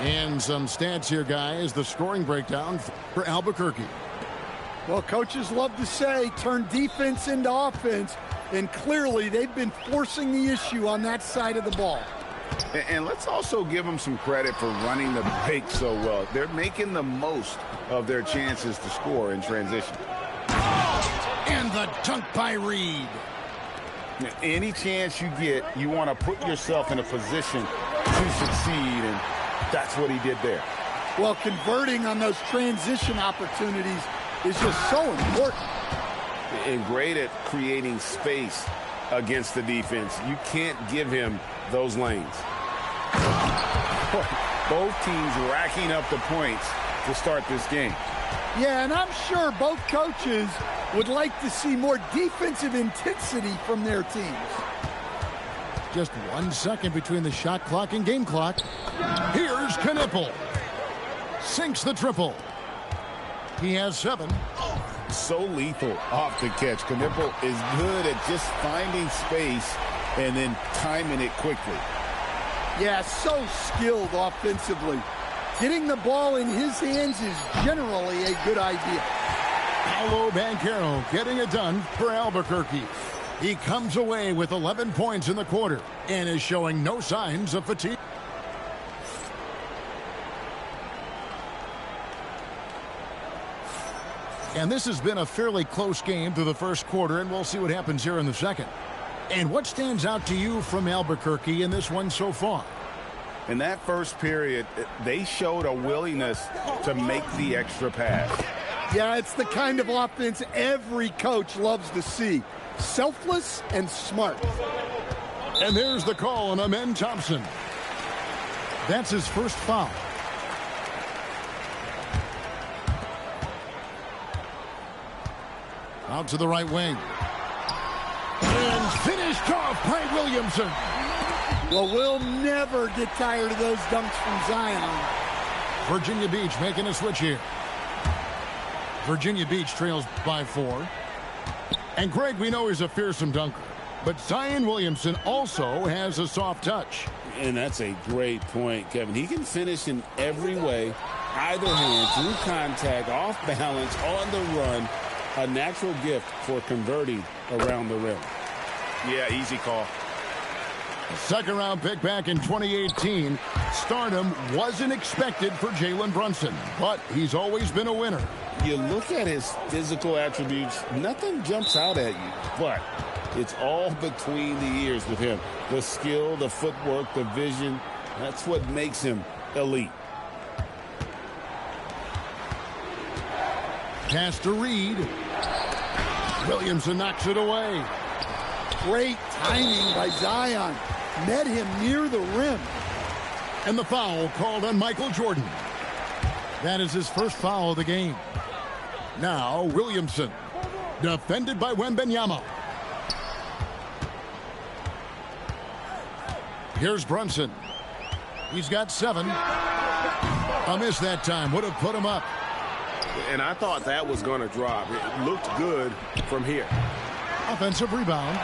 And some stats here, guys. The scoring breakdown for Albuquerque. Well, coaches love to say, turn defense into offense. And clearly, they've been forcing the issue on that side of the ball. And let's also give them some credit for running the break so well. They're making the most of their chances to score in transition. And the dunk by Reed. Any chance you get, you want to put yourself in a position to succeed, and that's what he did there. Well, converting on those transition opportunities is just so important. And great at creating space against the defense. You can't give him those lanes. Both teams racking up the points to start this game. Yeah, and I'm sure both coaches would like to see more defensive intensity from their teams. Just 1 second between the shot clock and game clock. Here's Knipple. Sinks the triple. He has 7. So lethal off the catch. Knipple is good at just finding space and then timing it quickly. Yeah, so skilled offensively. Getting the ball in his hands is generally a good idea. Paolo Banchero getting it done for Albuquerque. He comes away with 11 points in the quarter and is showing no signs of fatigue. And this has been a fairly close game through the first quarter, and we'll see what happens here in the second. And what stands out to you from Albuquerque in this one so far? In that first period, they showed a willingness to make the extra pass. Yeah, it's the kind of offense every coach loves to see. Selfless and smart. And there's the call on Amen Thompson. That's his first foul. Out to the right wing. And finished off by Williamson. Well, we'll never get tired of those dunks from Zion. Virginia Beach making a switch here. Virginia Beach trails by 4. And Greg, we know he's a fearsome dunker. But Zion Williamson also has a soft touch. And that's a great point, Kevin. He can finish in every way, either hand, through contact, off balance, on the run. A natural gift for converting around the rim. Yeah, easy call. Second round pick back in 2018. Stardom wasn't expected for Jalen Brunson, but he's always been a winner. You look at his physical attributes, nothing jumps out at you, but it's all between the ears with him. The skill, the footwork, the vision, that's what makes him elite. Pass to Reed. Williamson knocks it away. Great timing by Zion. Met him near the rim. And the foul called on Michael Jordan. That is his first foul of the game. Now Williamson, defended by Wembanyama. Here's Brunson. He's got 7. A miss that time. Would have put him up. And I thought that was going to drop. It looked good from here. Offensive rebound.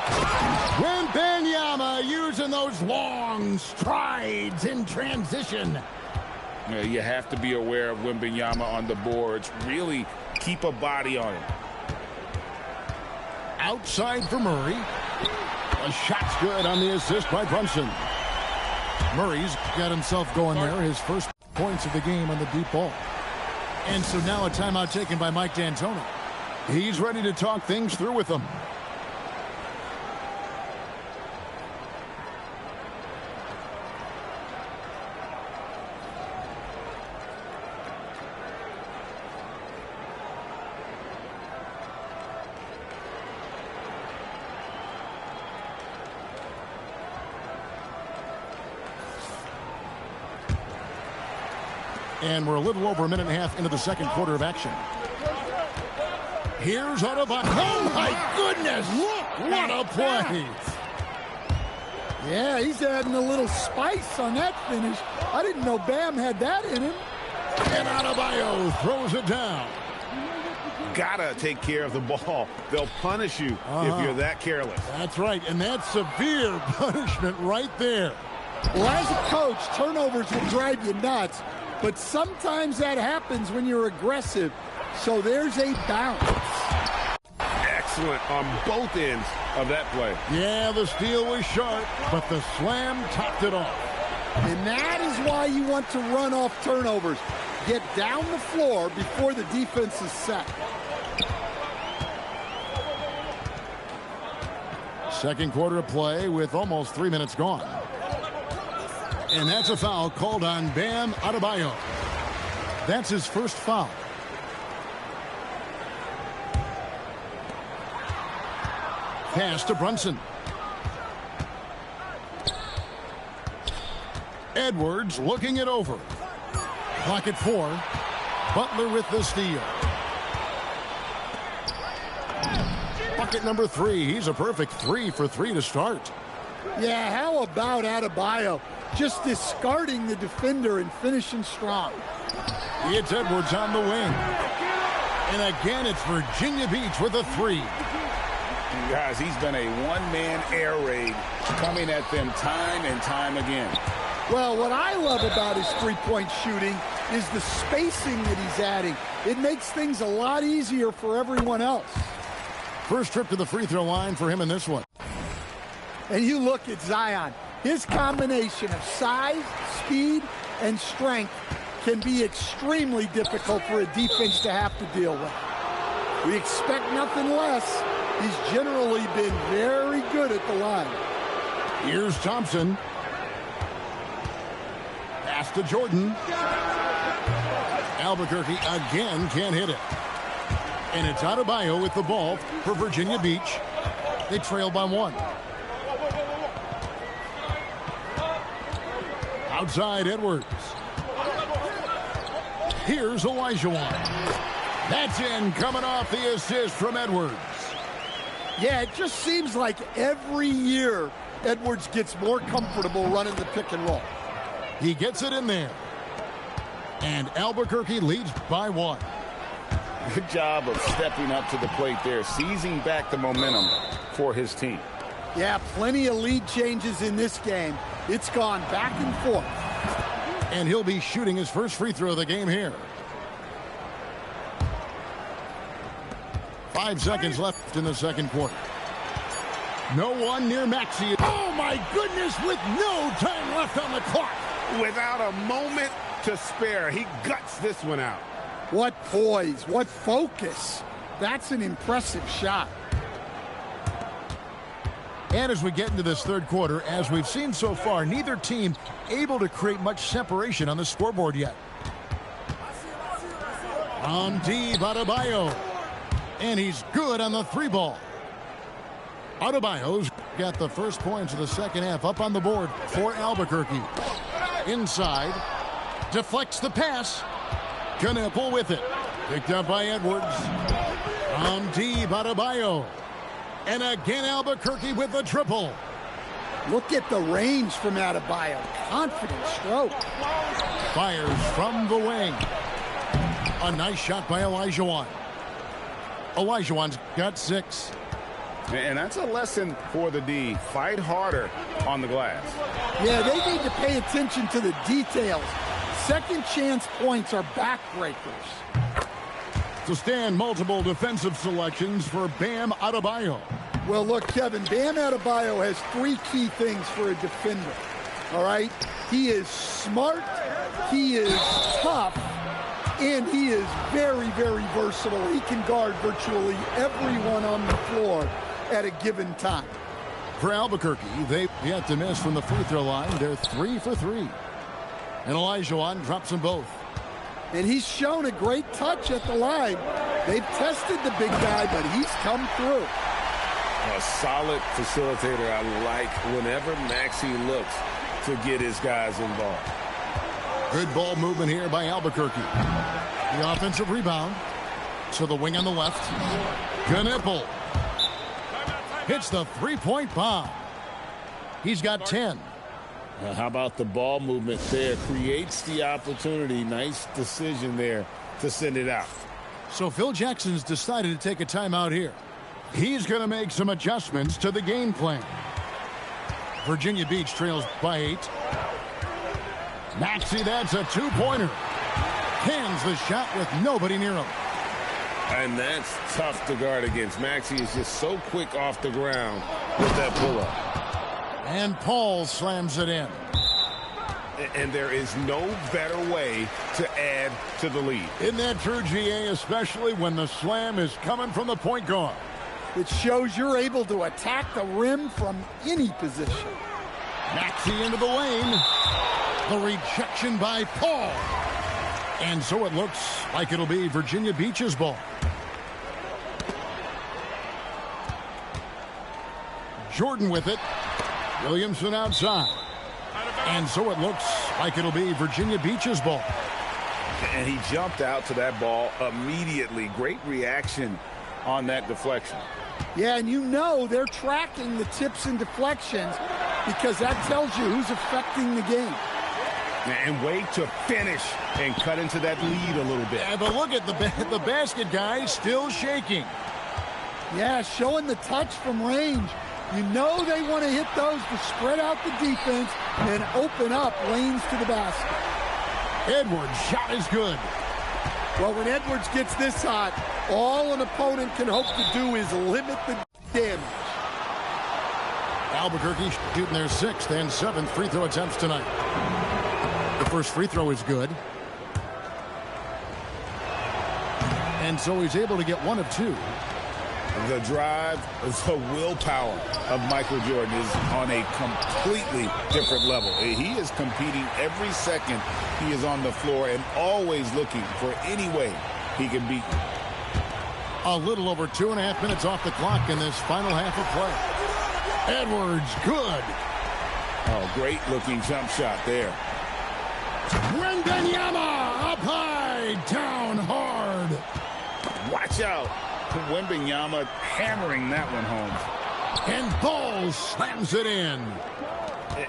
Wembanyama using those long strides in transition. You have to be aware of Wembanyama on the boards. Really keep a body on him. Outside for Murray. A shot's good on the assist by Brunson. Murray's got himself going there. His first points of the game on the deep ball. And so now a timeout taken by Mike D'Antoni. He's ready to talk things through with them. And we're a little over a minute and a half into the second quarter of action. Here's Adebayo. Oh, my goodness. What a play. Yeah, he's adding a little spice on that finish. I didn't know Bam had that in him. And Adebayo throws it down. Gotta take care of the ball. They'll punish you if you're that careless. That's right, and that's severe punishment right there. Well, as a coach, turnovers will drive you nuts. But sometimes that happens when you're aggressive. So there's a bounce. Excellent on both ends of that play. Yeah, the steal was sharp, but the slam topped it off. And that is why you want to run off turnovers. Get down the floor before the defense is set. Second quarter of play with almost 3 minutes gone. And that's a foul called on Bam Adebayo. That's his first foul. Pass to Brunson. Edwards looking it over. Clock at 4. Butler with the steal. Bucket number 3. He's a perfect 3 for 3 to start. Yeah, how about Adebayo? Just discarding the defender and finishing strong. It's Edwards on the wing. And again, it's Virginia Beach with a 3. Guys, he's been a one-man air raid coming at them time and time again. Well, what I love about his three-point shooting is the spacing that he's adding. It makes things a lot easier for everyone else. First trip to the free throw line for him in this one. And you look at Zion. His combination of size, speed, and strength can be extremely difficult for a defense to have to deal with. We expect nothing less. He's generally been very good at the line. Here's Thompson. Pass to Jordan. Albuquerque again can't hit it. And it's Adebayo with the ball for Virginia Beach. They trail by 1. Outside Edwards. Here's Elijah. That's in, coming off the assist from Edwards. Yeah, it just seems like every year Edwards gets more comfortable running the pick and roll. He gets it in there. And Albuquerque leads by 1. Good job of stepping up to the plate there, seizing back the momentum for his team. Yeah, plenty of lead changes in this game. It's gone back and forth. And he'll be shooting his first free throw of the game here. 5 seconds left in the second quarter. No one near Maxey. Oh, my goodness, with no time left on the clock. Without a moment to spare, he guts this one out. What poise, what focus. That's an impressive shot. And as we get into this third quarter, as we've seen so far, neither team able to create much separation on the scoreboard yet. On D, Adebayo. And he's good on the 3 ball. Adebayo's got the first points of the second half up on the board for Albuquerque. Inside. Deflects the pass. Knipple with it. Picked up by Edwards. On D, Adebayo. And again Albuquerque with the triple. Look at the range from Adebayo. Confident stroke. Fires from the wing. A nice shot by Olajuwon. Olajuwon's got 6. And that's a lesson for the D. Fight harder on the glass. Yeah, they need to pay attention to the details. Second chance points are backbreakers. To stand multiple defensive selections for Bam Adebayo. Well, look, Kevin, Bam Adebayo has 3 key things for a defender. All right? He is smart, he is tough, and he is very, very versatile. He can guard virtually everyone on the floor at a given time. For Albuquerque, they've yet to miss from the free throw line. They're 3 for 3. And Olajuwon drops them both. And he's shown a great touch at the line. They've tested the big guy, but he's come through. A solid facilitator. I like whenever Maxey looks to get his guys involved. Good ball movement here by Albuquerque. The offensive rebound. To the wing on the left. Knipple. Hits the 3-point bomb. He's got 10. How about the ball movement there? Creates the opportunity. Nice decision there to send it out. So Phil Jackson's decided to take a timeout here. He's going to make some adjustments to the game plan. Virginia Beach trails by 8. Maxey, that's a 2-pointer. Cans the shot with nobody near him. And that's tough to guard against. Maxey is just so quick off the ground with that pull-up. And Paul slams it in. And there is no better way to add to the lead. Isn't that true, GA, especially when the slam is coming from the point guard? It shows you're able to attack the rim from any position. Maxey into the lane. The rejection by Paul. And so it looks like it'll be Virginia Beach's ball. Jordan with it. Williamson outside. And so it looks like it'll be Virginia Beach's ball. And he jumped out to that ball immediately. Great reaction on that deflection. Yeah, and you know they're tracking the tips and deflections because that tells you who's affecting the game. And wait to finish and cut into that lead a little bit. Yeah, but look at the basket guy still shaking. Yeah, showing the touch from range. You know they want to hit those to spread out the defense and open up lanes to the basket. Edwards' shot is good. Well, when Edwards gets this hot, all an opponent can hope to do is limit the damage. Albuquerque shooting their 6th and 7th free throw attempts tonight. The first free throw is good. And so he's able to get 1 of 2. The drive, the willpower of Michael Jordan is on a completely different level. He is competing every second he is on the floor and always looking for any way he can beat you. A little over 2.5 minutes off the clock in this final half of play. Edwards, good. Oh, great looking jump shot there. Wembanyama up high, down hard. Watch out. Wembanyama hammering that one home. And Ball slams it in.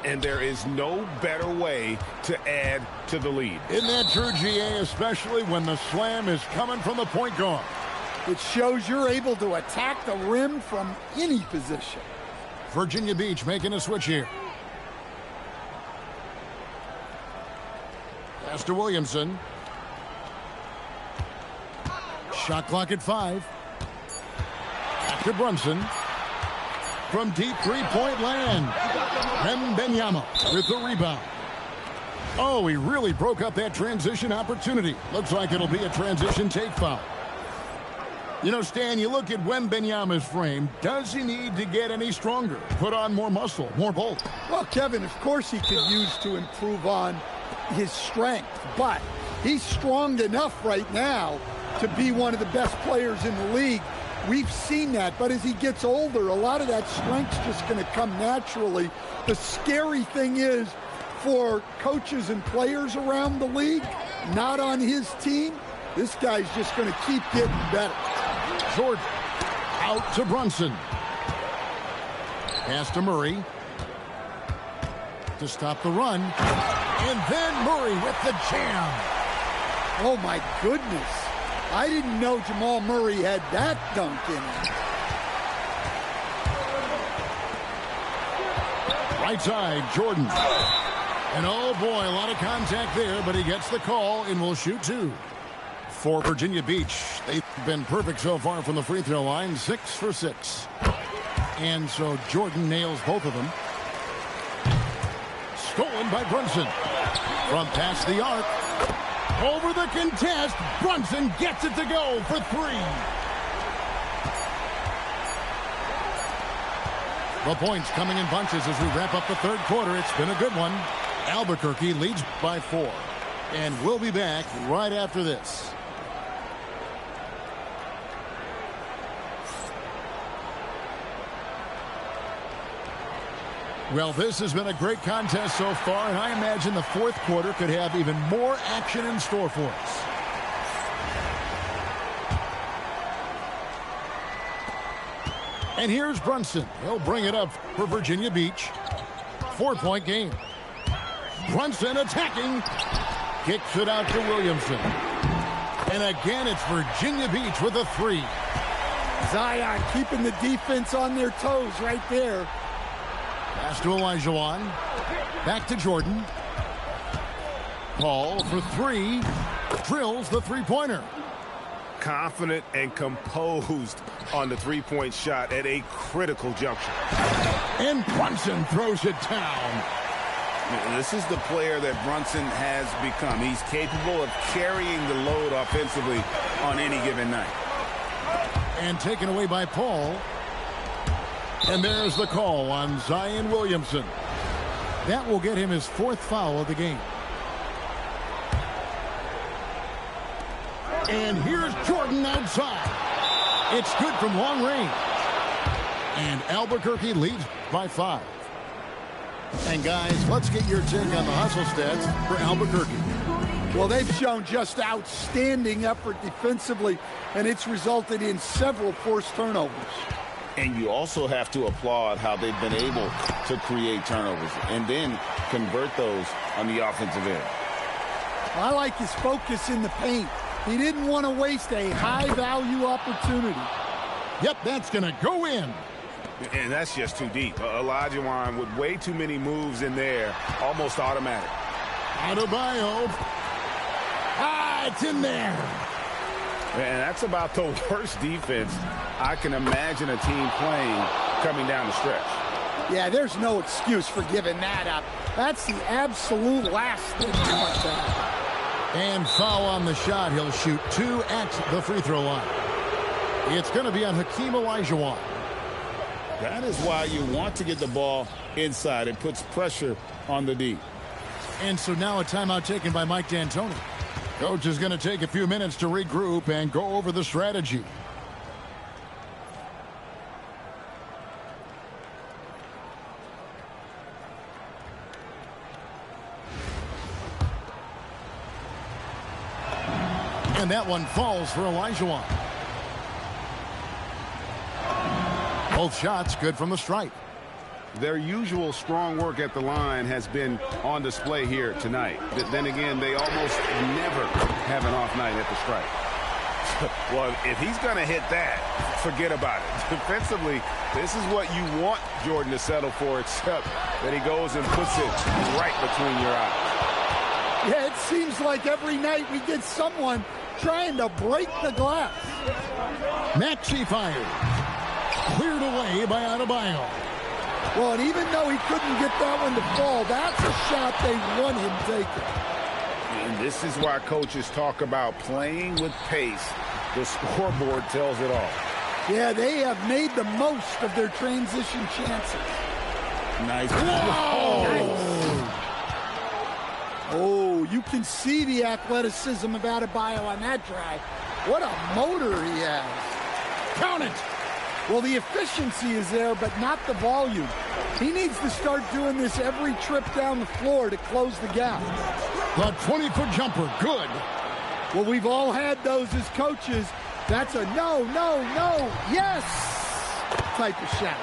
And there is no better way to add to the lead. Isn't that true, GA, especially when the slam is coming from the point guard? It shows you're able to attack the rim from any position. Virginia Beach making a switch here. Pass to Williamson. Shot clock at 5. Back to Brunson. From deep three-point land. Wembanyama with the rebound. Oh, he really broke up that transition opportunity. Looks like it'll be a transition take foul. You know, Stan, you look at Wembanyama's frame. Does he need to get any stronger? Put on more muscle, more bulk? Well, Kevin, of course he could use to improve on his strength, but he's strong enough right now to be one of the best players in the league. We've seen that, but as he gets older, a lot of that strength's just going to come naturally. The scary thing is, for coaches and players around the league, not on his team, this guy's just going to keep getting better. Jordan out to Brunson. Pass to Murray to stop the run. And then Murray with the jam. Oh, my goodness. I didn't know Jamal Murray had that dunk in him. Right side, Jordan. And oh boy, a lot of contact there, but he gets the call and will shoot 2. For Virginia Beach, they've been perfect so far from the free throw line, 6 for 6. And so Jordan nails both of them. Stolen by Brunson. From past the arc. Over the contest, Brunson gets it to go for 3. The points coming in bunches as we wrap up the third quarter. It's been a good one. Albuquerque leads by 4. And we'll be back right after this. Well, this has been a great contest so far, and I imagine the fourth quarter could have even more action in store for us. And here's Brunson. He'll bring it up for Virginia Beach. 4-point game. Brunson attacking. Kicks it out to Williamson. And again, it's Virginia Beach with a 3. Zion keeping the defense on their toes right there. Pass to Olajuwon. Back to Jordan. Paul for 3. Drills the three-pointer. Confident and composed on the three-point shot at a critical juncture. And Brunson throws it down. This is the player that Brunson has become. He's capable of carrying the load offensively on any given night. And taken away by Paul. And there's the call on Zion Williamson. That will get him his 4th foul of the game. And here's Jordan outside. It's good from long range. And Albuquerque leads by 5. And guys, let's get your take on the hustle stats for Albuquerque. Well, they've shown just outstanding effort defensively, and it's resulted in several forced turnovers. And you also have to applaud how they've been able to create turnovers and then convert those on the offensive end. I like his focus in the paint. He didn't want to waste a high-value opportunity. Yep, that's going to go in. And that's just too deep. Olajuwon with way too many moves in there, almost automatic. Adebayo. It's in there. And that's about the worst defense I can imagine a team playing coming down the stretch. Yeah, there's no excuse for giving that up. That's the absolute last thing you want to have. And foul on the shot. He'll shoot 2 at the free throw line. It's going to be on Hakeem Olajuwon. That is why you want to get the ball inside. It puts pressure on the D. And so now a timeout taken by Mike D'Antoni. Coach is going to take a few minutes to regroup and go over the strategy. And that one falls for Olajuwon. Both shots good from the stripe. Their usual strong work at the line has been on display here tonight. Then again, they almost never have an off night at the stripe. Well, if he's going to hit that, forget about it. Defensively, this is what you want Jordan to settle for, except that he goes and puts it right between your eyes. Yeah, it seems like every night we get someone trying to break the glass. Maxey fires. Cleared away by Adebayo. Well, and even though he couldn't get that one to fall, that's a shot they want him taking. And this is why coaches talk about playing with pace. The scoreboard tells it all. Yeah, they have made the most of their transition chances. Nice. Oh, you can see the athleticism of Adebayo on that drive. What a motor he has. Count it. Well, the efficiency is there, but not the volume. He needs to start doing this every trip down the floor to close the gap. The 20-foot jumper, good. Well, we've all had those as coaches. That's a no, yes type of shot.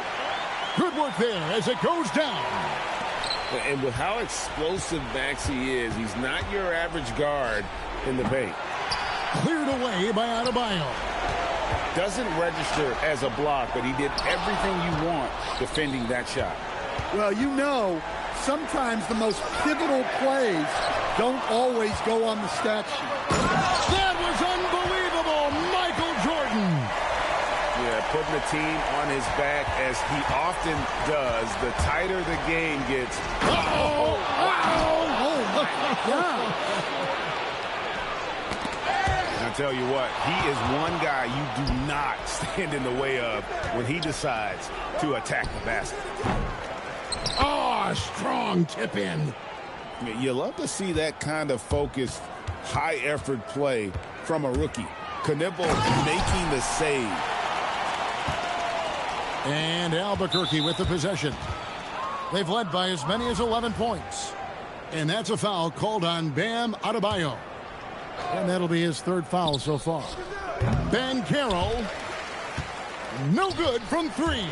Good work there as it goes down. And with how explosive Maxey is, he's not your average guard in the paint. Cleared away by Adebayo. Doesn't register as a block, but he did everything you want defending that shot. Well, you know, sometimes the most pivotal plays don't always go on the stat sheet. That was unbelievable, Michael Jordan. Yeah, putting the team on his back as he often does. The tighter the game gets. Oh my God. I tell you what, he is one guy you do not stand in the way of when he decides to attack the basket. Oh, strong tip in. You love to see that kind of focused, high-effort play from a rookie. Knipple making the save. And Albuquerque with the possession. They've led by as many as 11 points. And that's a foul called on Bam Adebayo. And that'll be his third foul so far. Banchero, no good from three.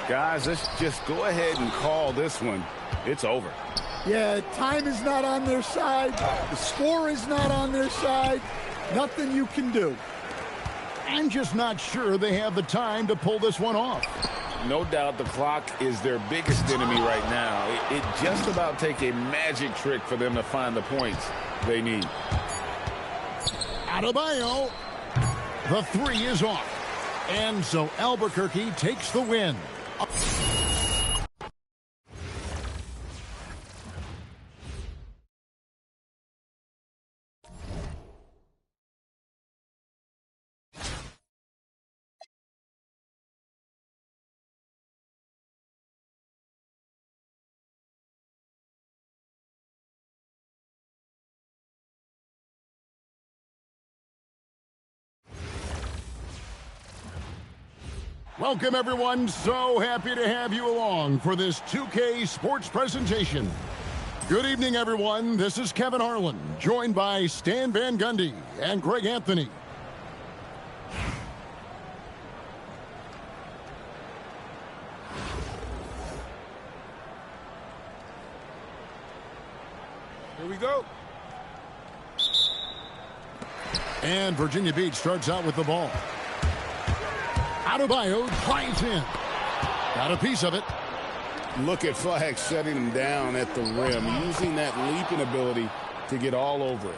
Guys, let's just go ahead and call this one. It's over. Yeah, time is not on their side. The score is not on their side. Nothing you can do. I'm just not sure they have the time to pull this one off. No doubt the clock is their biggest enemy right now. It just about take a magic trick for them to find the points they need. Adebayo, the three is off. And so Albuquerque takes the win. Welcome, everyone. So happy to have you along for this 2K Sports presentation. Good evening, everyone. This is Kevin Harlan, joined by Stan Van Gundy and Greg Anthony. Here we go. And Virginia Beach starts out with the ball. Adebayo drives in. Got a piece of it. Look at Flag shutting him down at the rim, using that leaping ability to get all over it.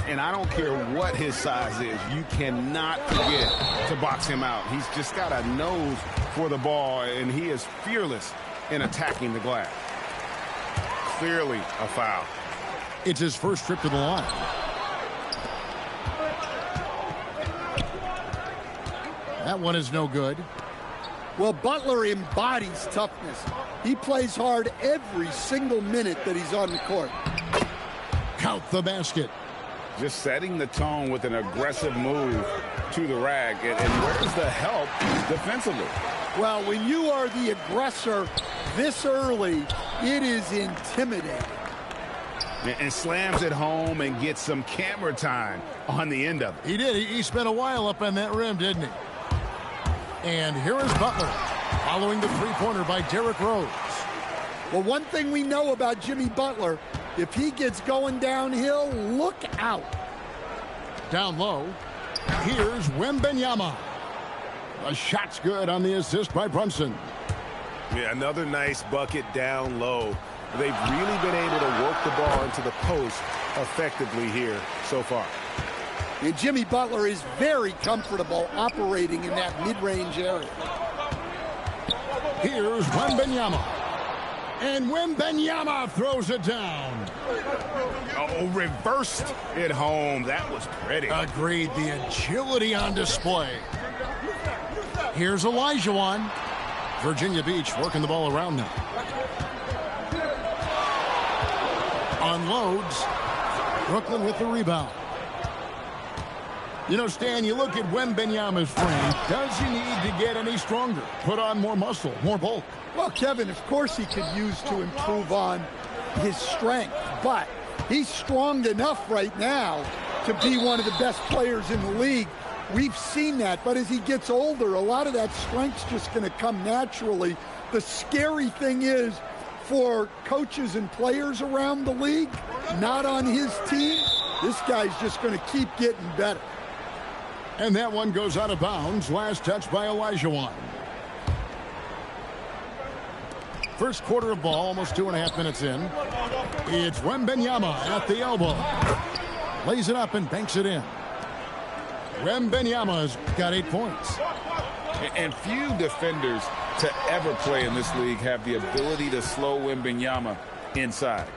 And I don't care what his size is, you cannot forget to box him out. He's just got a nose for the ball, and he is fearless in attacking the glass. Clearly a foul. It's his first trip to the line. That one is no good. Well, Butler embodies toughness. He plays hard every single minute that he's on the court. Count the basket. Just setting the tone with an aggressive move to the rack. And where's the help defensively? Well, when you are the aggressor this early, it is intimidating. And slams it home and gets some camera time on the end of it. He did. He spent a while up on that rim, didn't he? And here is Butler, following the three-pointer by Derrick Rose. Well, one thing we know about Jimmy Butler, if he gets going downhill, look out. Down low, here's Wembanyama. The shot's good on the assist by Brunson. Yeah, another nice bucket down low. They've really been able to work the ball into the post effectively here so far. And Jimmy Butler is very comfortable operating in that mid-range area. Here's Wembanyama. And Wembanyama throws it down. Oh, reversed it home. That was pretty. Agreed. The agility on display. Here's Olajuwon. Virginia Beach working the ball around now. Unloads. Brooklyn with the rebound. You know, Stan, you look at Wembanyama's frame. Does he need to get any stronger? Put on more muscle, more bulk? Well, Kevin, of course he could use to improve on his strength, but he's strong enough right now to be one of the best players in the league. We've seen that, but as he gets older, a lot of that strength's just going to come naturally. The scary thing is, for coaches and players around the league, not on his team, this guy's just going to keep getting better. And that one goes out of bounds. Last touch by Olajuwon. First quarter of ball, almost 2.5 minutes in. It's Wembanyama at the elbow. Lays it up and banks it in. Wembanyama's got 8 points. And few defenders to ever play in this league have the ability to slow Wembanyama inside.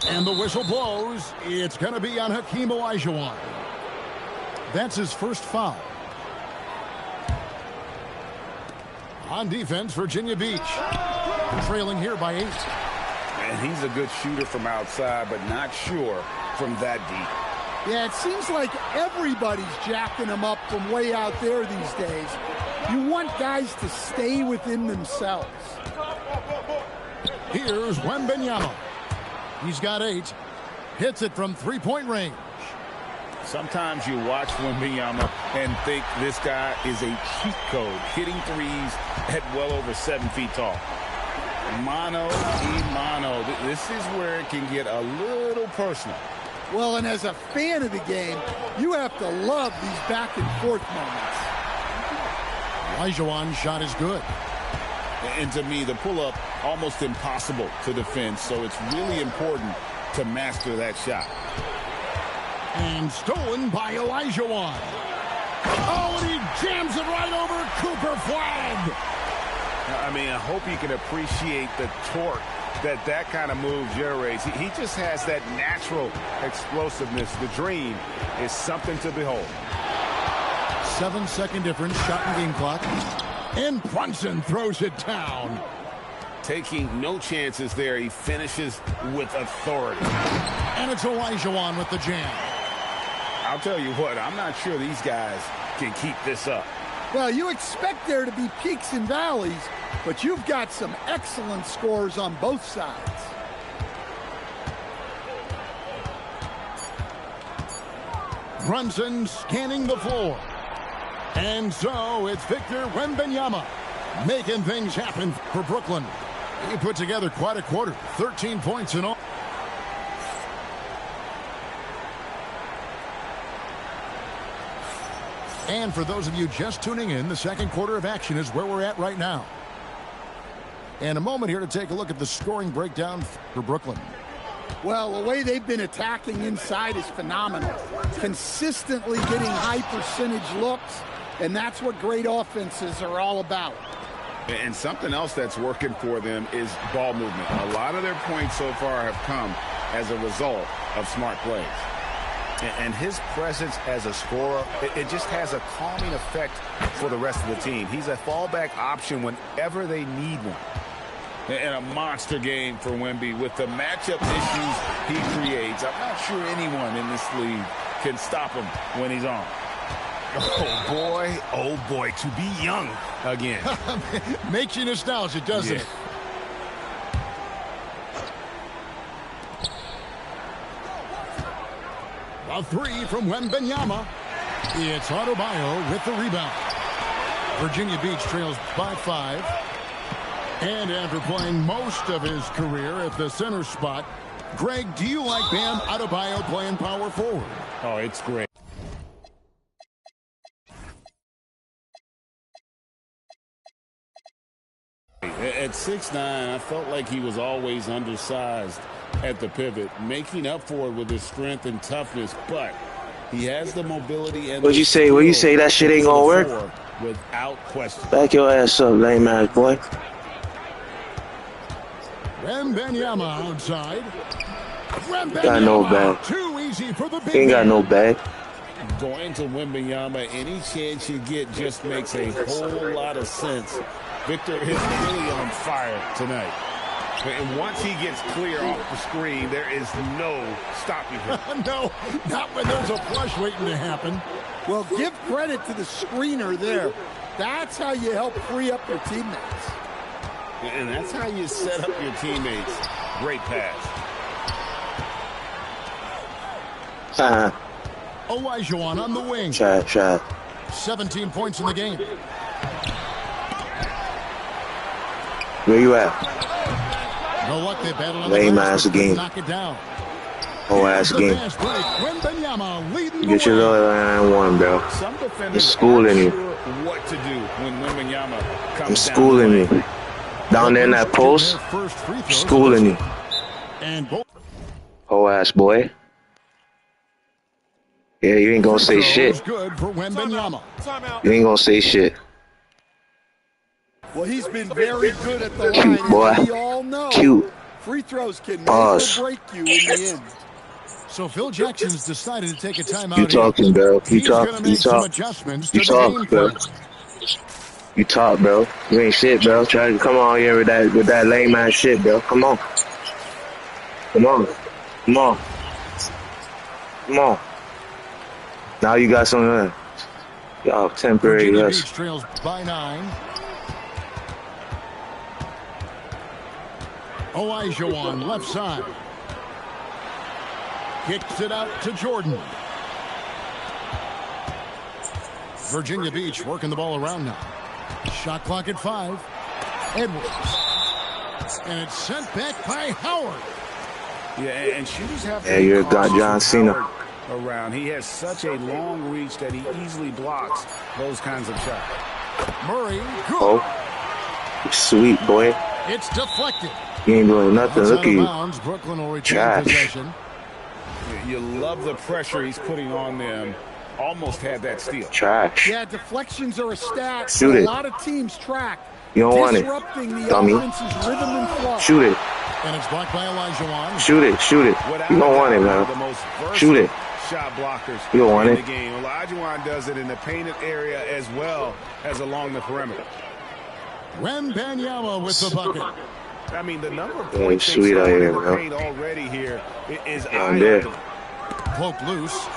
And the whistle blows. It's going to be on Hakeem Olajuwon. That's his first foul. On defense, Virginia Beach. Trailing here by 8. And he's a good shooter from outside, but not sure from that deep. Yeah, it seems like everybody's jacking him up from way out there these days. You want guys to stay within themselves. Here's Wembanyama. He's got 8. Hits it from three-point range. Sometimes you watch Wembanyama and think this guy is a cheat code, hitting threes at well over 7 feet tall. Mano a mano. This is where it can get a little personal. Well, and as a fan of the game, you have to love these back-and-forth moments. Olajuwon's shot is good. And to me, the pull-up almost impossible to defend, so it's really important to master that shot. And stolen by Olajuwon. Oh, and he jams it right over Cooper Flag. I mean, I hope you can appreciate the torque that kind of move generates. He just has that natural explosiveness. The dream is something to behold. 7-second difference, shot and game clock. And Brunson throws it down. Taking no chances there. He finishes with authority. And it's Olajuwon with the jam. I'll tell you what, I'm not sure these guys can keep this up. Well, you expect there to be peaks and valleys, but you've got some excellent scores on both sides. Brunson scanning the floor. And so it's Victor Wembanyama making things happen for Brooklyn. He put together quite a quarter, 13 points in all. And for those of you just tuning in, the second quarter of action is where we're at right now. And a moment here to take a look at the scoring breakdown for Brooklyn. Well, the way they've been attacking inside is phenomenal. Consistently getting high percentage looks, and that's what great offenses are all about. And something else that's working for them is ball movement. A lot of their points so far have come as a result of smart plays. And his presence as a scorer, it just has a calming effect for the rest of the team. He's a fallback option whenever they need one. And a monster game for Wemby with the matchup issues he creates. I'm not sure anyone in this league can stop him when he's on. Oh boy, to be young again. Makes you nostalgic, doesn't it? A three from Wembanyama. It's Adebayo with the rebound. Virginia Beach trails by 5. And after playing most of his career at the center spot, Greg, do you like Bam Adebayo playing power forward? Oh, it's great. At 6'9", I felt like he was always undersized at the pivot, making up for it with his strength and toughness, but he has the mobility and What'd you say? What'd you say? That shit ain't gonna work? Without question. Back your ass up, lame ass boy. Wembanyama outside. Got no bag. Too easy for the big He ain't got man. no bag. Going to Wembanyama, any chance you get just makes a whole lot of sense. Victor is really on fire tonight. And once he gets clear off the screen, there is no stopping him. No, not when there's a flush waiting to happen. Well, give credit to the screener there. That's how you help free up your teammates. And that's how you set up your teammates. Great pass. Olajuwon on the wing. Shot. 17 points in the game. Where you at? No luck, they battled on Lame the glass, ass but game. knock it down. Whole ass The game. fast break. Wembanyama leading the Get your way. little line one, bro. Some defenders I'm schooling aren't you. sure what to do when Wembanyama comes I'm schooling down. you. Down there in that post, First free throws. schooling you. And both Whole ass boy. Yeah, you ain't gonna say free throws shit. good for Wembanyama. You ain't gonna say shit. Well, he's been very good at the Cute, line. boy. And we all know Cute. free throws can make Pause. or break you in the end. So Phil Jackson's decided to take a timeout. You talking, bro. You He's going talk. to You make some talk. adjustments to You the talk, game bro. plan. You talk, bro. You ain't shit, bro. Try to come on here with that lame ass shit, bro. Come on. Come on. Come on. Come on. Now you got some y'all temporary Virginia yes. Beach trails by 9. Olajuwon left side. Kicks it out to Jordan. Virginia Beach working the ball around now. Shot clock at 5. Edwards. And it's sent back by Howard. Yeah, and shooters have to Yeah, be you're cautious John with Cena. Howard around. He has such a long reach that he easily blocks those kinds of shots. Murray. Good. Oh, sweet boy. It's deflected. You ain't doing nothing. It's Look out at of you. bounds. Brooklyn will retain Trash. possession. You love the pressure he's putting on them. Almost had that steal. Trash. Yeah, deflections are a stat Shoot that it. a lot of teams track. You don't want it. Disrupting the Dummy. offense's rhythm and flow. Shoot it. And it's blocked by Olajuwon. Shoot it. Shoot it. Without You don't a want it, doubt, one of the man. most versatile Shoot it. shot blockers You don't want in it. the game. Olajuwon does it in the painted area as well as along the perimeter. Wembanyama with the bucket. I mean, the number of Yeah, points they've sweet out scored here, in the bro. paint already here is Down there. eye-opening. Poke loose.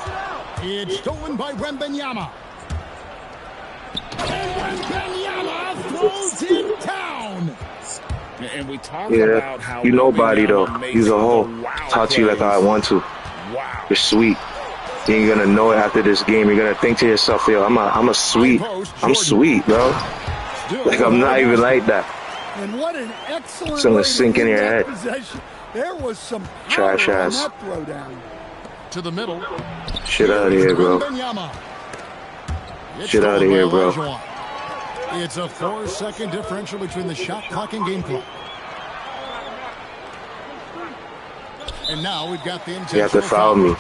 It's stolen by Wembanyama. And Wembanyama throws it down. And we talk Yeah. about how You nobody, though. Wembanyama makes You's a the hoe. wow Talk to you like I plays. want to. Wow. You're sweet. You ain't gonna know it after this game. You're gonna think to yourself, yo, I'm a sweet. I'm sweet, bro. Still Like I'm not even like that. And what an excellent It's gonna way to sink in end your that head. possession. There was some power Trash on ass. that throwdown. to the middle. Shit out of here, bro. Wembanyama. It's Shit outta stolen by here, bro. Olajuwon. It's a 4-second differential between the shot clock and game clock. And now we've got the You intentional have to foul me.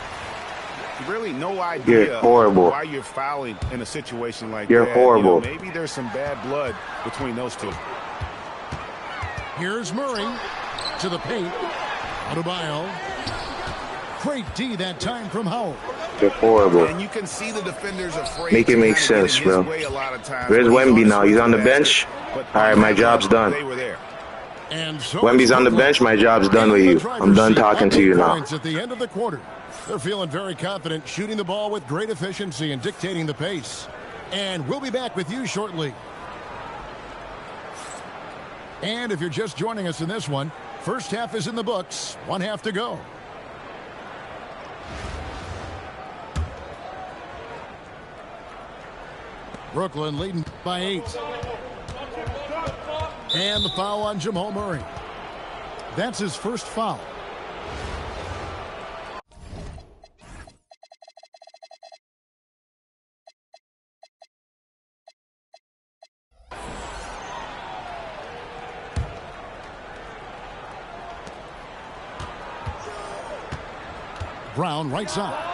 Really no idea You're horrible. why you're fouling in a situation like You're that. horrible. You know, maybe there's some bad blood between those two. Here's Murray to the paint. Adebayo. Great D that time from Howard. You're horrible. And you can see the defenders afraid Make it to make kinda get in sense, his bro. way a lot of times Where's when he's Wemby now? He's on the basket. bench? But All right, my job's done. They were there. And so Wemby's on the bench. My job's done with you. I'm done talking to you now. At the end of the quarter, they're feeling very confident, shooting the ball with great efficiency and dictating the pace. And we'll be back with you shortly. And if you're just joining us in this one, first half is in the books. 1 half to go. Brooklyn leading by 8. And the foul on Jamal Murray. That's his first foul. Brown right side.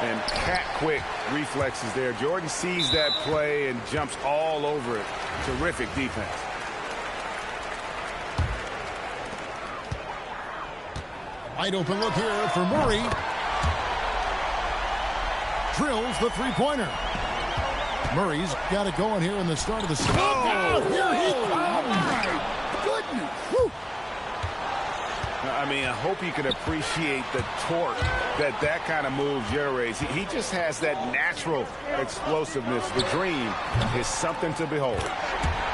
And cat-quick reflexes there. Jordan sees that play and jumps all over it. Terrific defense. Wide open look here for Murray. Drills the three-pointer. Murray's got it going here in the start of the second. Oh, here he comes. My goodness. Whew. I mean, I hope you can appreciate the torque that kind of move generates. He just has that natural explosiveness. The dream is something to behold.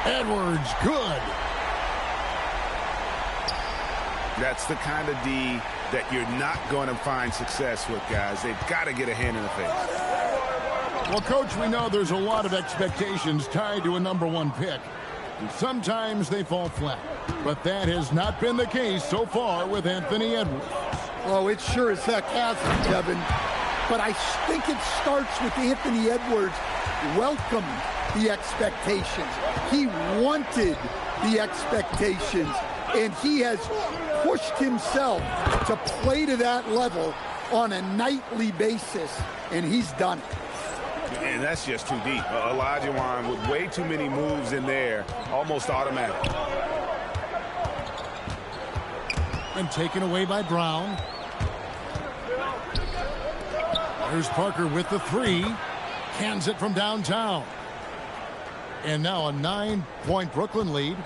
Edwards, good. That's the kind of D that you're not going to find success with, guys. They've got to get a hand in the face. Well, Coach, we know there's a lot of expectations tied to a #1 pick. And sometimes they fall flat. But that has not been the case so far with Anthony Edwards. Oh, it sure as heck hasn't, Kevin. But I think it starts with Anthony Edwards welcomed the expectations. He wanted the expectations. And he has pushed himself to play to that level on a nightly basis. And he's done it. And that's just too deep. Olajuwon with way too many moves in there, almost automatic. And taken away by Brown. There's Parker with the 3. Cans it from downtown. And now a 9-point Brooklyn lead.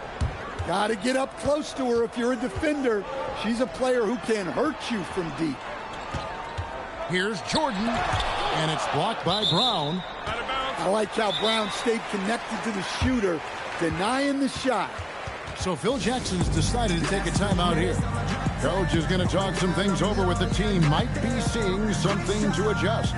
Got to get up close to her if you're a defender. She's a player who can hurt you from deep. Here's Jordan. And it's blocked by Brown. I like how Brown stayed connected to the shooter, denying the shot. So Phil Jackson's decided to take a timeout here. Coach is going to talk some things over with the team. Might be seeing something to adjust.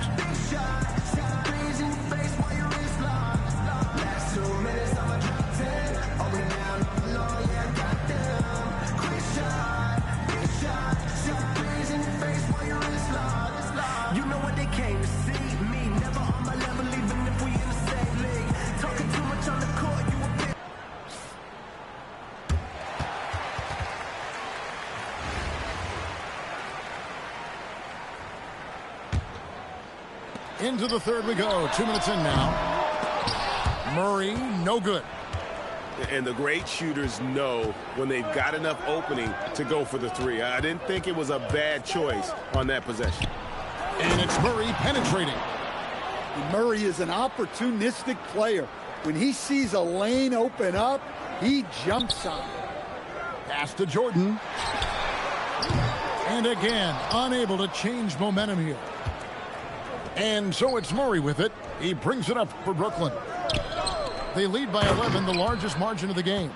Into the third we go. 2 minutes in now. Murray, no good. And the great shooters know when they've got enough opening to go for the 3. I didn't think it was a bad choice on that possession. And it's Murray penetrating. Murray is an opportunistic player. When he sees a lane open up, he jumps on it. Pass to Jordan. And again, unable to change momentum here. And so it's Murray with it. He brings it up for Brooklyn. They lead by 11, the largest margin of the game.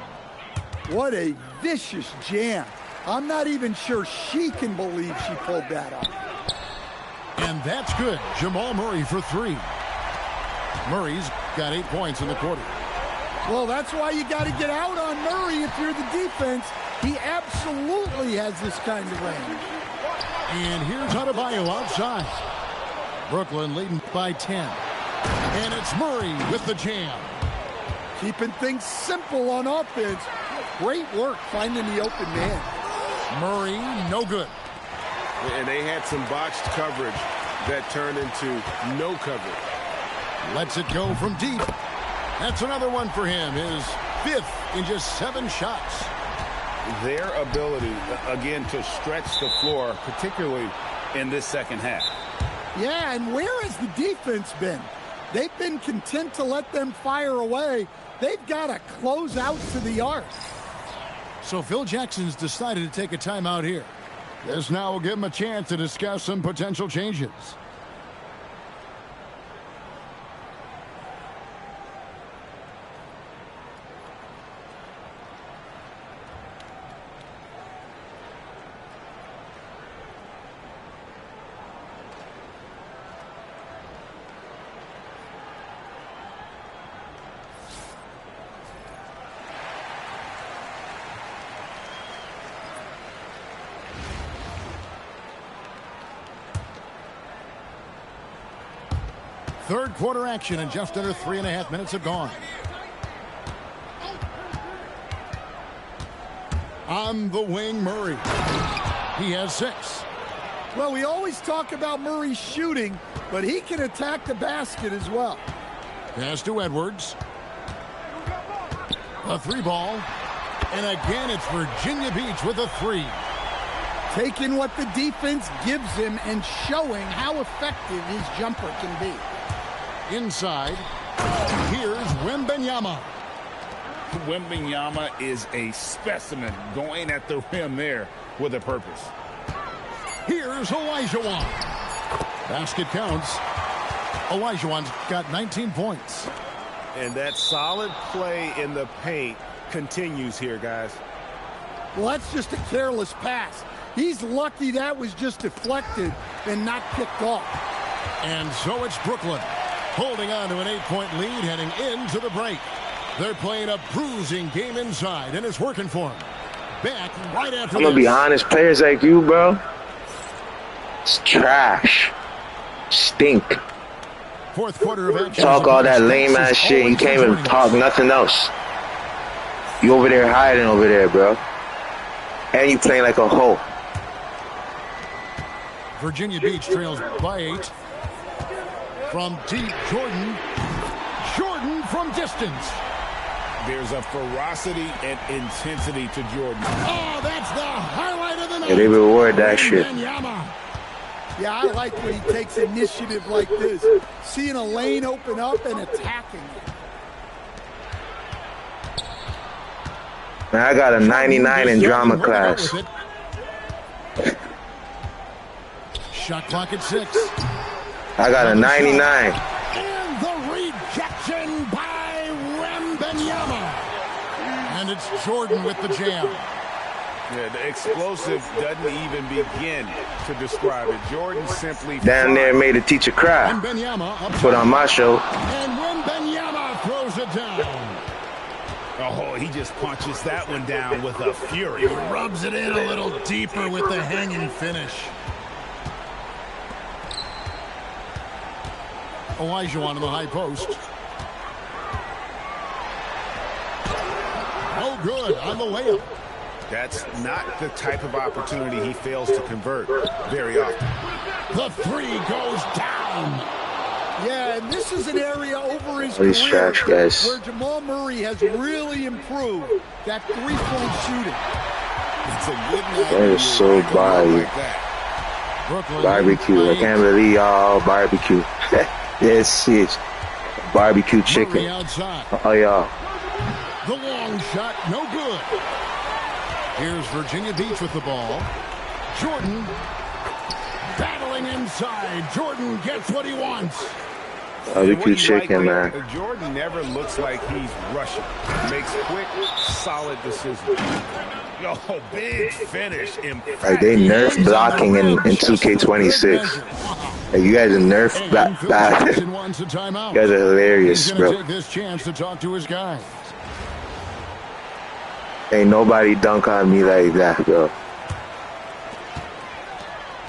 What a vicious jam. I'm not even sure she can believe she pulled that off. And that's good. Jamal Murray for 3. Murray's got 8 points in the quarter. Well, that's why you got to get out on Murray if you're the defense. He absolutely has this kind of range. And here's Adebayo outside. Brooklyn leading by 10. And it's Murray with the jam. Keeping things simple on offense. Great work finding the open man. Murray, no good. And they had some botched coverage that turned into no coverage. Lets it go from deep. That's another one for him. His 5th in just 7 shots. Their ability, again, to stretch the floor, particularly in this second half. Yeah, and where has the defense been? They've been content to let them fire away. They've got to close out to the arc. So Phil Jackson's decided to take a timeout here. This now will give him a chance to discuss some potential changes. Third quarter action, and just under 3.5 minutes have gone. On the wing, Murray. He has 6. Well, we always talk about Murray shooting, but he can attack the basket as well. Pass to Edwards. A 3 ball. And again, it's Virginia Beach with a 3. Taking what the defense gives him and showing how effective his jumper can be. Inside, here's Wembanyama. Wembanyama is a specimen going at the rim there with a purpose. Here's Olajuwon. Basket counts. Olajuwon's got 19 points. And that solid play in the paint continues here, guys. Well, that's just a careless pass. He's lucky that was just deflected and not picked off. And so it's Brooklyn holding on to an 8-point lead heading into the break. They're playing a bruising game inside, and it's working for them. Back right after I'm going to be honest, players like you, bro, it's trash. Stink. Fourth quarter of action. Talk all that lame-ass shit. You can't even talk nothing else. You over there hiding over there, bro. And you playing like a hoe. Virginia Beach trails by 8. From deep, Jordan. Jordan from distance. There's a ferocity and intensity to Jordan. Oh, that's the highlight of the night. Yeah, they reward that shit. Yeah, I like when he takes initiative like this. Seeing a lane open up and attacking it. Man, I got a 99 in drama class. Shot clock at 6. I got a 99. And the rejection by Wembanyama. And it's Jordan with the jam. Yeah, the explosive doesn't even begin to describe it. Jordan simply Down there made a teacher cry. Put on my show. And Wembanyama throws it down. Oh, he just punches that one down with a fury. He rubs it in a little deeper with the hanging finish. Olajuwon in the high post. Oh, good on the layup. That's not the type of opportunity he fails to convert very often. The 3 goes down. Yeah, and this is an area over his career where Jamal Murray has really improved that three-point shooting. It's a good night. That is so barbecue. Barbecue. I can't believe y'all barbecue. Yes, it's barbecue chicken. Oh, y'all. The long shot, no good. Here's Virginia Beach with the ball. Jordan battling inside. Jordan gets what he wants. Barbecue chicken, man. Jordan never looks like he's rushing. Makes quick, solid decisions. Oh, big finish. Like they nerf blocking in 2K26. Like you guys are nerf black. You guys are hilarious, bro. Take this chance to talk to his guy. Ain't nobody dunk on me like that, bro.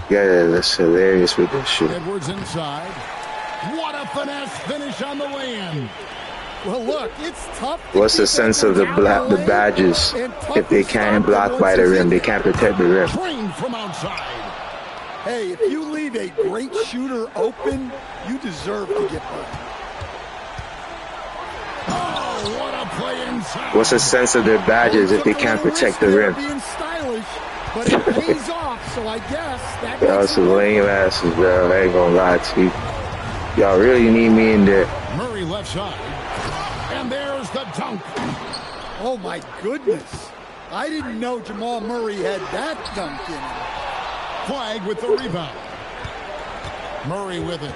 Yeah, that's hilarious with this shit. Edwards inside. What a finesse finish on the lay-in. Well, look, it's tough. What's the sense of the badges if they can't block by the rim? They can't protect the rim. Trained from outside. Hey, if you leave a great shooter open, you deserve to get burned. Oh, what a play inside. What's the sense of their badges if they can't protect the rim? Being stylish, but it pays off, so I guess that Y'all some lame asses, bro. I ain't gonna lie to you. Y'all really need me in there. Murray left side. And there's the dunk. Oh, my goodness. I didn't know Jamal Murray had that dunk in him. Flag with the rebound. Murray with it.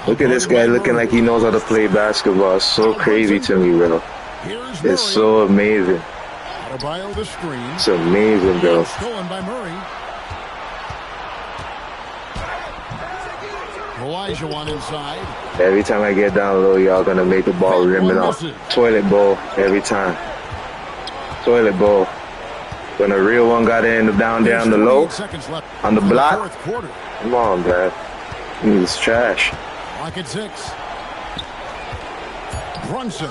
Look at this guy looking like he knows how to play basketball. It's so crazy to me, bro. It's so amazing. It's amazing, bro. Stolen by Murray. Olajuwon inside. Every time I get down low, y'all gonna make the ball rimming off. Toilet bowl every time. Toilet bowl. When a real one got in the down there on the low, on the block. Come on, man. He's trash. Lock at 6. Brunson.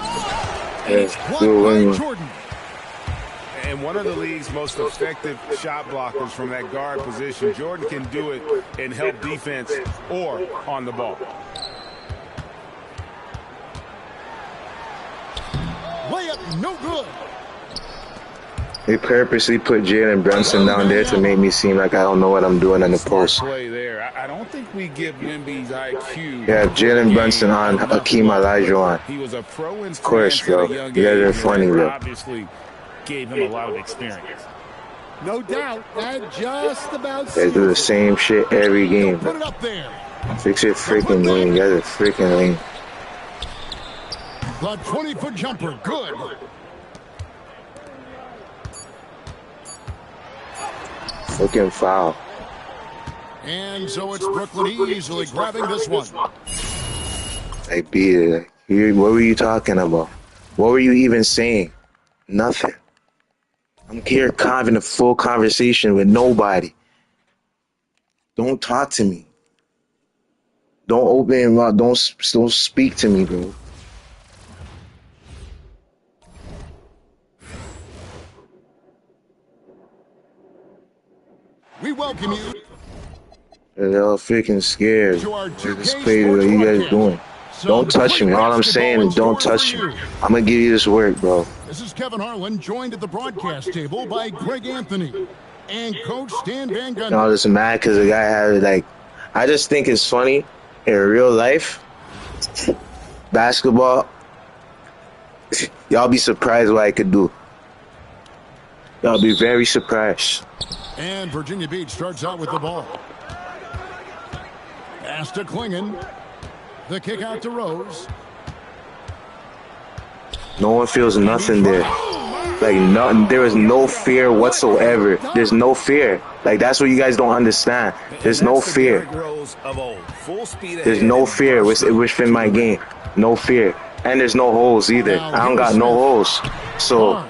Yes, Blocked by Jordan. And one of the league's most effective shot blockers from that guard position. Jordan can do it and help defense or on the ball. Layup, no good. They purposely put Jalen Brunson down there to make me seem like I don't know what I'm doing in the post. Play there. I don't think we give Wemby's IQ. Yeah, Jalen Brunson on, Hakeem Olajuwon. He was a pro in Of course, bro. You guys are funny, bro. Obviously gave him a lot of experience. No doubt. That just about They do the same shit every game. Put it up there. Fix your freaking game. You guys are freaking lame. The 20-foot jumper, good. Fucking foul. And so it's Brooklyn easily grabbing this one. I beat it. What were you talking about? What were you even saying? Nothing. I'm here having a full conversation with nobody. Don't talk to me. Don't open your mouth. Don't speak to me, bro. We welcome you. They're all freaking scared. To our They 2K just play what Sports you guys Broadcast. doing. Don't touch me. All I'm saying is don't touch me. I'm going to give you this work, bro. This is Kevin Harlan, joined at the broadcast table by Greg Anthony and Coach Stan Van Gundy. I'm just mad because the guy had, like, I just think it's funny in real life. Basketball, y'all be surprised what I could do. Y'all be very surprised. And Virginia Beach starts out with the ball. Pass to Klingon. The kick out to Rose. No one feels nothing there. Like, nothing. There is no fear whatsoever. There's no fear. Like, that's what you guys don't understand. There's no fear. There's no fear within my game. No fear. And there's no holes either. I don't got no holes. So,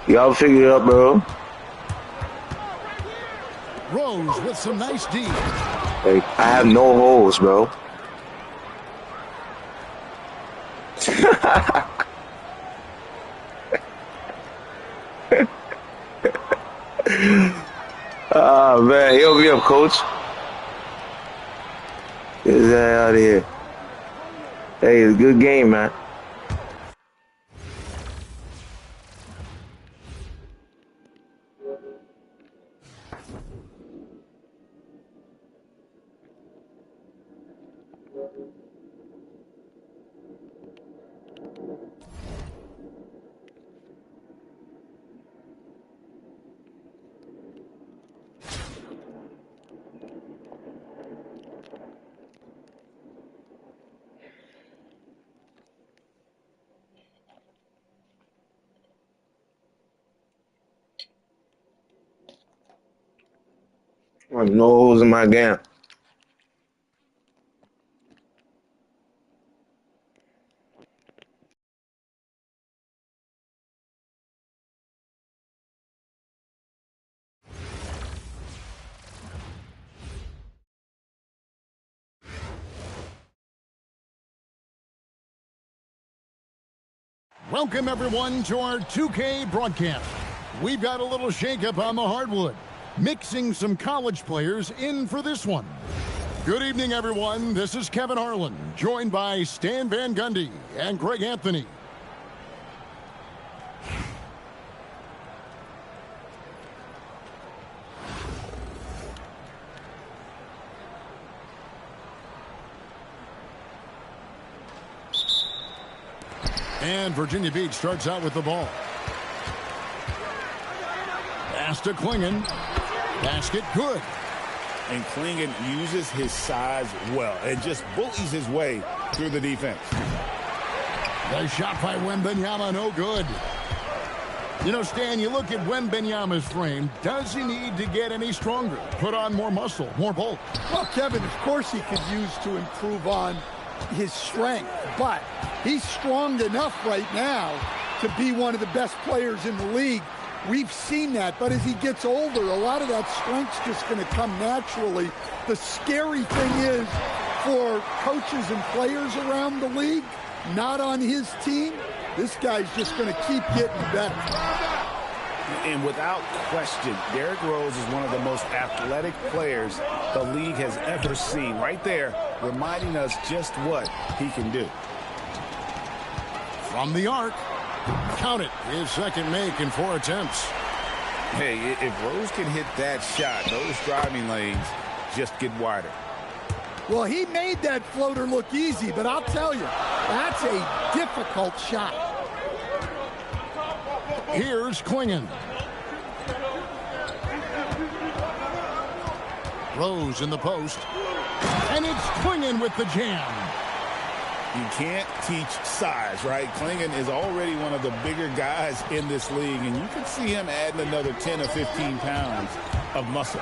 y'all figure it out, bro. Rose with some nice D. Like, I have no holes, bro. Oh, man. Yo, me up, coach. Get his ass out of here. Hey, it's a good game, man. There's no holes in my game. Welcome, everyone, to our 2K broadcast. We've got a little shakeup on the hardwood, mixing some college players in for this one. Good evening, everyone. This is Kevin Harlan, joined by Stan Van Gundy and Greg Anthony. And Virginia Beach starts out with the ball. Pass to Klingon. Basket good. And Klingon uses his size well and just bullies his way through the defense. The shot by Wembanyama, no good. You know, Stan, you look at Wembanyama's frame. Does he need to get any stronger? Put on more muscle, more bulk? Well, Kevin, of course he could use to improve on his strength, but he's strong enough right now to be one of the best players in the league. We've seen that, but as he gets older, a lot of that strength's just going to come naturally. The scary thing is for coaches and players around the league, not on his team, this guy's just going to keep getting better. And without question, Derrick Rose is one of the most athletic players the league has ever seen. Right there, reminding us just what he can do. From the arc, count it, his second make in 4 attempts. Hey, if Rose can hit that shot, those driving lanes just get wider. Well, he made that floater look easy, but I'll tell you, that's a difficult shot. Here's Klingon. Rose in the post. And it's Klingon with the jam. You can't teach size, right? Klingon is already one of the bigger guys in this league, and you can see him adding another 10 or 15 pounds of muscle.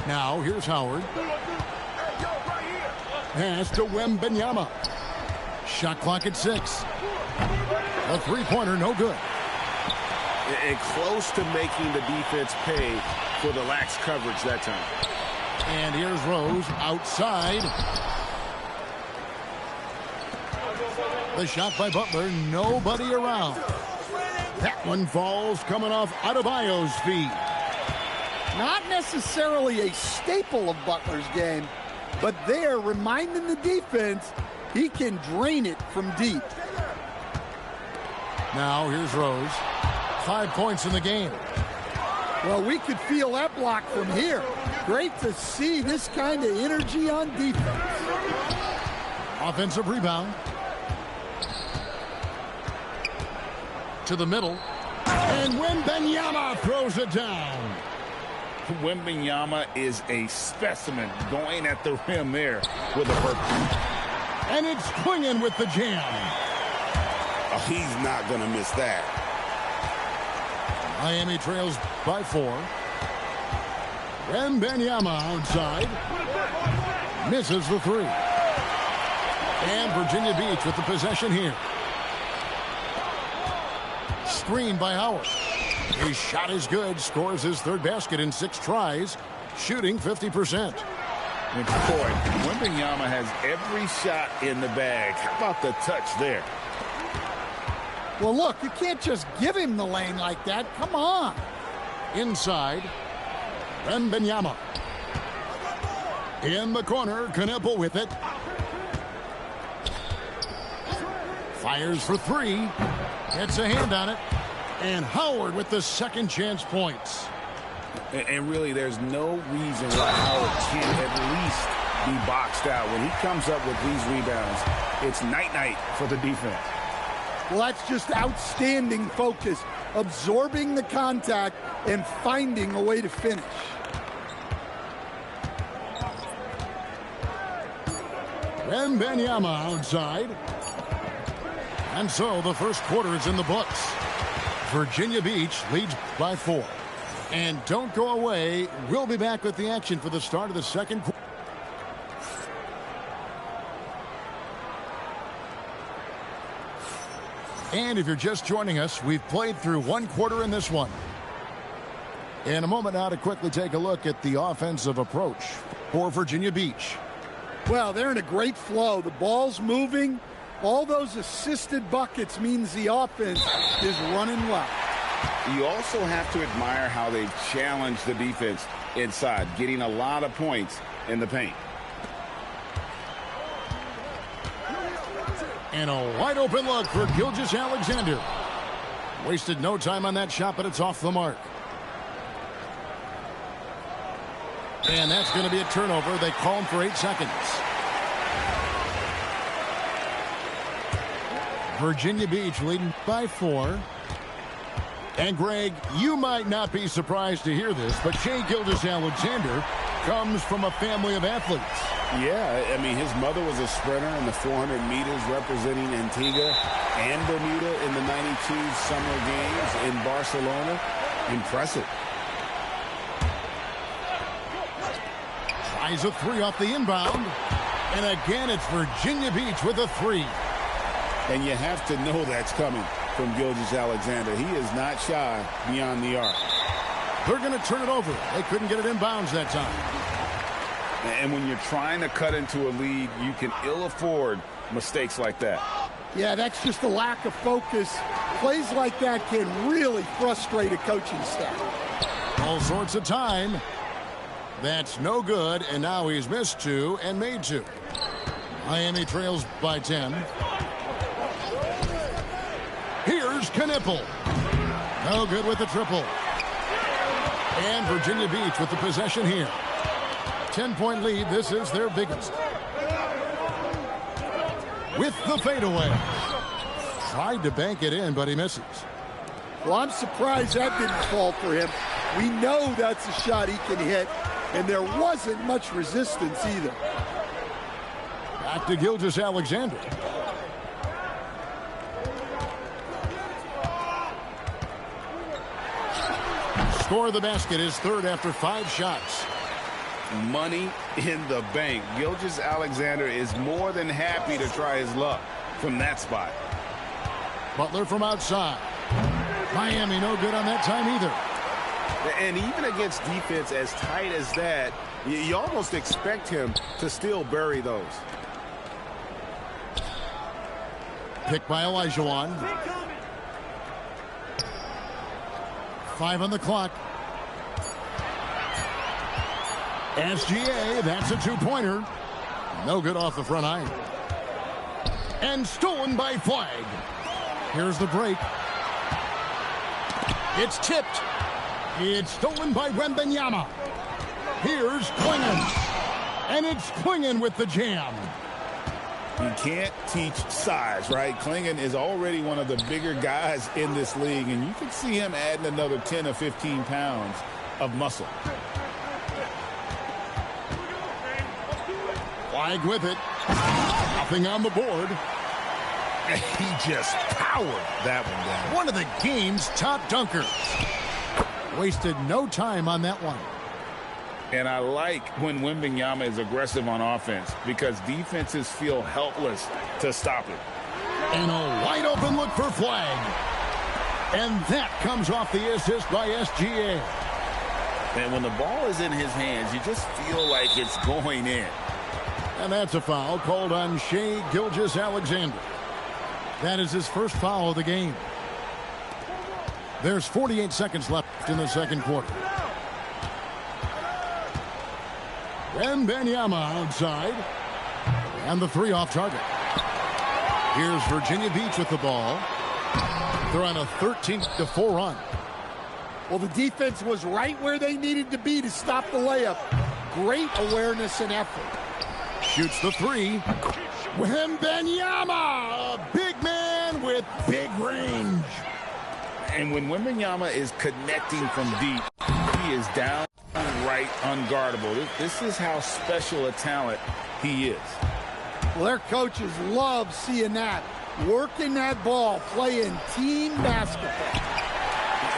Now, here's Howard. Pass to Wembanyama. Shot clock at 6. A three-pointer, no good. And close to making the defense pay for the lax coverage that time. And here's Rose outside. The shot by Butler, nobody around. That one falls coming off Adebayo's feet. Not necessarily a staple of Butler's game, but they're reminding the defense he can drain it from deep. Now here's Rose. 5 points in the game. Well, we could feel that block from here. Great to see this kind of energy on defense. Offensive rebound. To the middle. And Wembanyama throws it down. Wembanyama is a specimen going at the rim there with a purpose. And it's Klingon with the jam. Oh, he's not going to miss that. Miami trails by 4. Wembanyama outside. Misses the 3. And Virginia Beach with the possession here. Screen by Howard. His shot is good. Scores his 3rd basket in 6 tries. Shooting 50%. And boy, Wembanyama has every shot in the bag. How about the touch there? Well, look, you can't just give him the lane like that. Come on. Inside. Wembanyama. In the corner. Knueppel with it. Fires for 3. Gets a hand on it. And Howard with the second chance points. And really, there's no reason why Howard can't at least be boxed out. When he comes up with these rebounds, it's night-night for the defense. Well, that's just outstanding focus, absorbing the contact and finding a way to finish. Wembanyama outside. And so the first quarter is in the books. Virginia Beach leads by 4. And don't go away. We'll be back with the action for the start of the second quarter. And if you're just joining us, we've played through 1 quarter in this one. In a moment now to quickly take a look at the offensive approach for Virginia Beach. Well, they're in a great flow. The ball's moving. All those assisted buckets means the offense is running well. You also have to admire how they've challenged the defense inside, getting a lot of points in the paint. And a wide open look for Gilgeous-Alexander. Wasted no time on that shot, but it's off the mark. And that's going to be a turnover. They call him for 8 seconds. Virginia Beach leading by 4. And Greg, you might not be surprised to hear this, but Shai Gilgeous-Alexander comes from a family of athletes. Yeah, I mean, his mother was a sprinter in the 400 meters representing Antigua and Bermuda in the 92 Summer Games in Barcelona. Impressive. Tries a 3 off the inbound. And again, it's Virginia Beach with a 3. And you have to know that's coming from Gilgeous-Alexander. He is not shy beyond the arc. They're going to turn it over. They couldn't get it inbounds that time. And when you're trying to cut into a lead, you can ill afford mistakes like that. Yeah, that's just a lack of focus. Plays like that can really frustrate a coaching staff. All sorts of time. That's no good, and now he's missed 2 and made 2. Miami trails by 10. Here's Knipple. No good with the triple. And Virginia Beach with the possession here. 10-point lead. This is their biggest. With the fadeaway. Tried to bank it in, but he misses. Well, I'm surprised that didn't fall for him. We know that's a shot he can hit, and there wasn't much resistance either. Back to Gilgeous-Alexander. Score the basket is third after 5 shots. Money in the bank. Gilgeous-Alexander is more than happy to try his luck from that spot. Butler from outside. Miami no good on that time either. And even against defense as tight as that, you almost expect him to still bury those. Picked by Olajuwon. 5 on the clock. SGA, that's a 2-pointer. No good off the front iron. And stolen by Flag. Here's the break. It's tipped. It's stolen by Wembanyama. Here's Klingon. And it's Klingon with the jam. You can't teach size, right? Klingon is already one of the bigger guys in this league, and you can see him adding another 10 or 15 pounds of muscle. Flag with it. Nothing on the board. He just powered that one down. One of the game's top dunkers. Wasted no time on that one. And I like when Wembanyama is aggressive on offense because defenses feel helpless to stop it. And a wide open look for Flag. And that comes off the assist by SGA. And when the ball is in his hands, you just feel like it's going in. And that's a foul called on Shai Gilgeous-Alexander. That is his first foul of the game. There's 48 seconds left in the second quarter. Wembanyama outside. And the 3 off target. Here's Virginia Beach with the ball. They're on a 13-4 run. Well, the defense was right where they needed to be to stop the layup. Great awareness and effort. Shoots the 3. Wembanyama, a big man with big range. And when Wembanyama is connecting from deep, he is downright unguardable. This is how special a talent he is. Well, their coaches love seeing that. Working that ball, playing team basketball.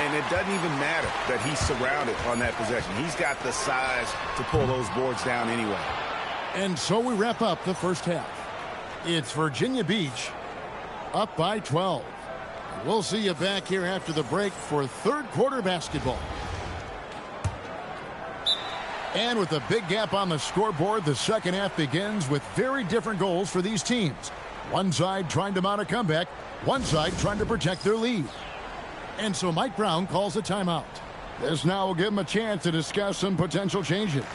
And it doesn't even matter that he's surrounded on that possession. He's got the size to pull those boards down anyway. And so we wrap up the first half. It's Virginia Beach up by 12. We'll see you back here after the break for third quarter basketball. And with a big gap on the scoreboard, the second half begins with very different goals for these teams. One side trying to mount a comeback, one side trying to protect their lead. And so Mike Brown calls a timeout. This now will give him a chance to discuss some potential changes.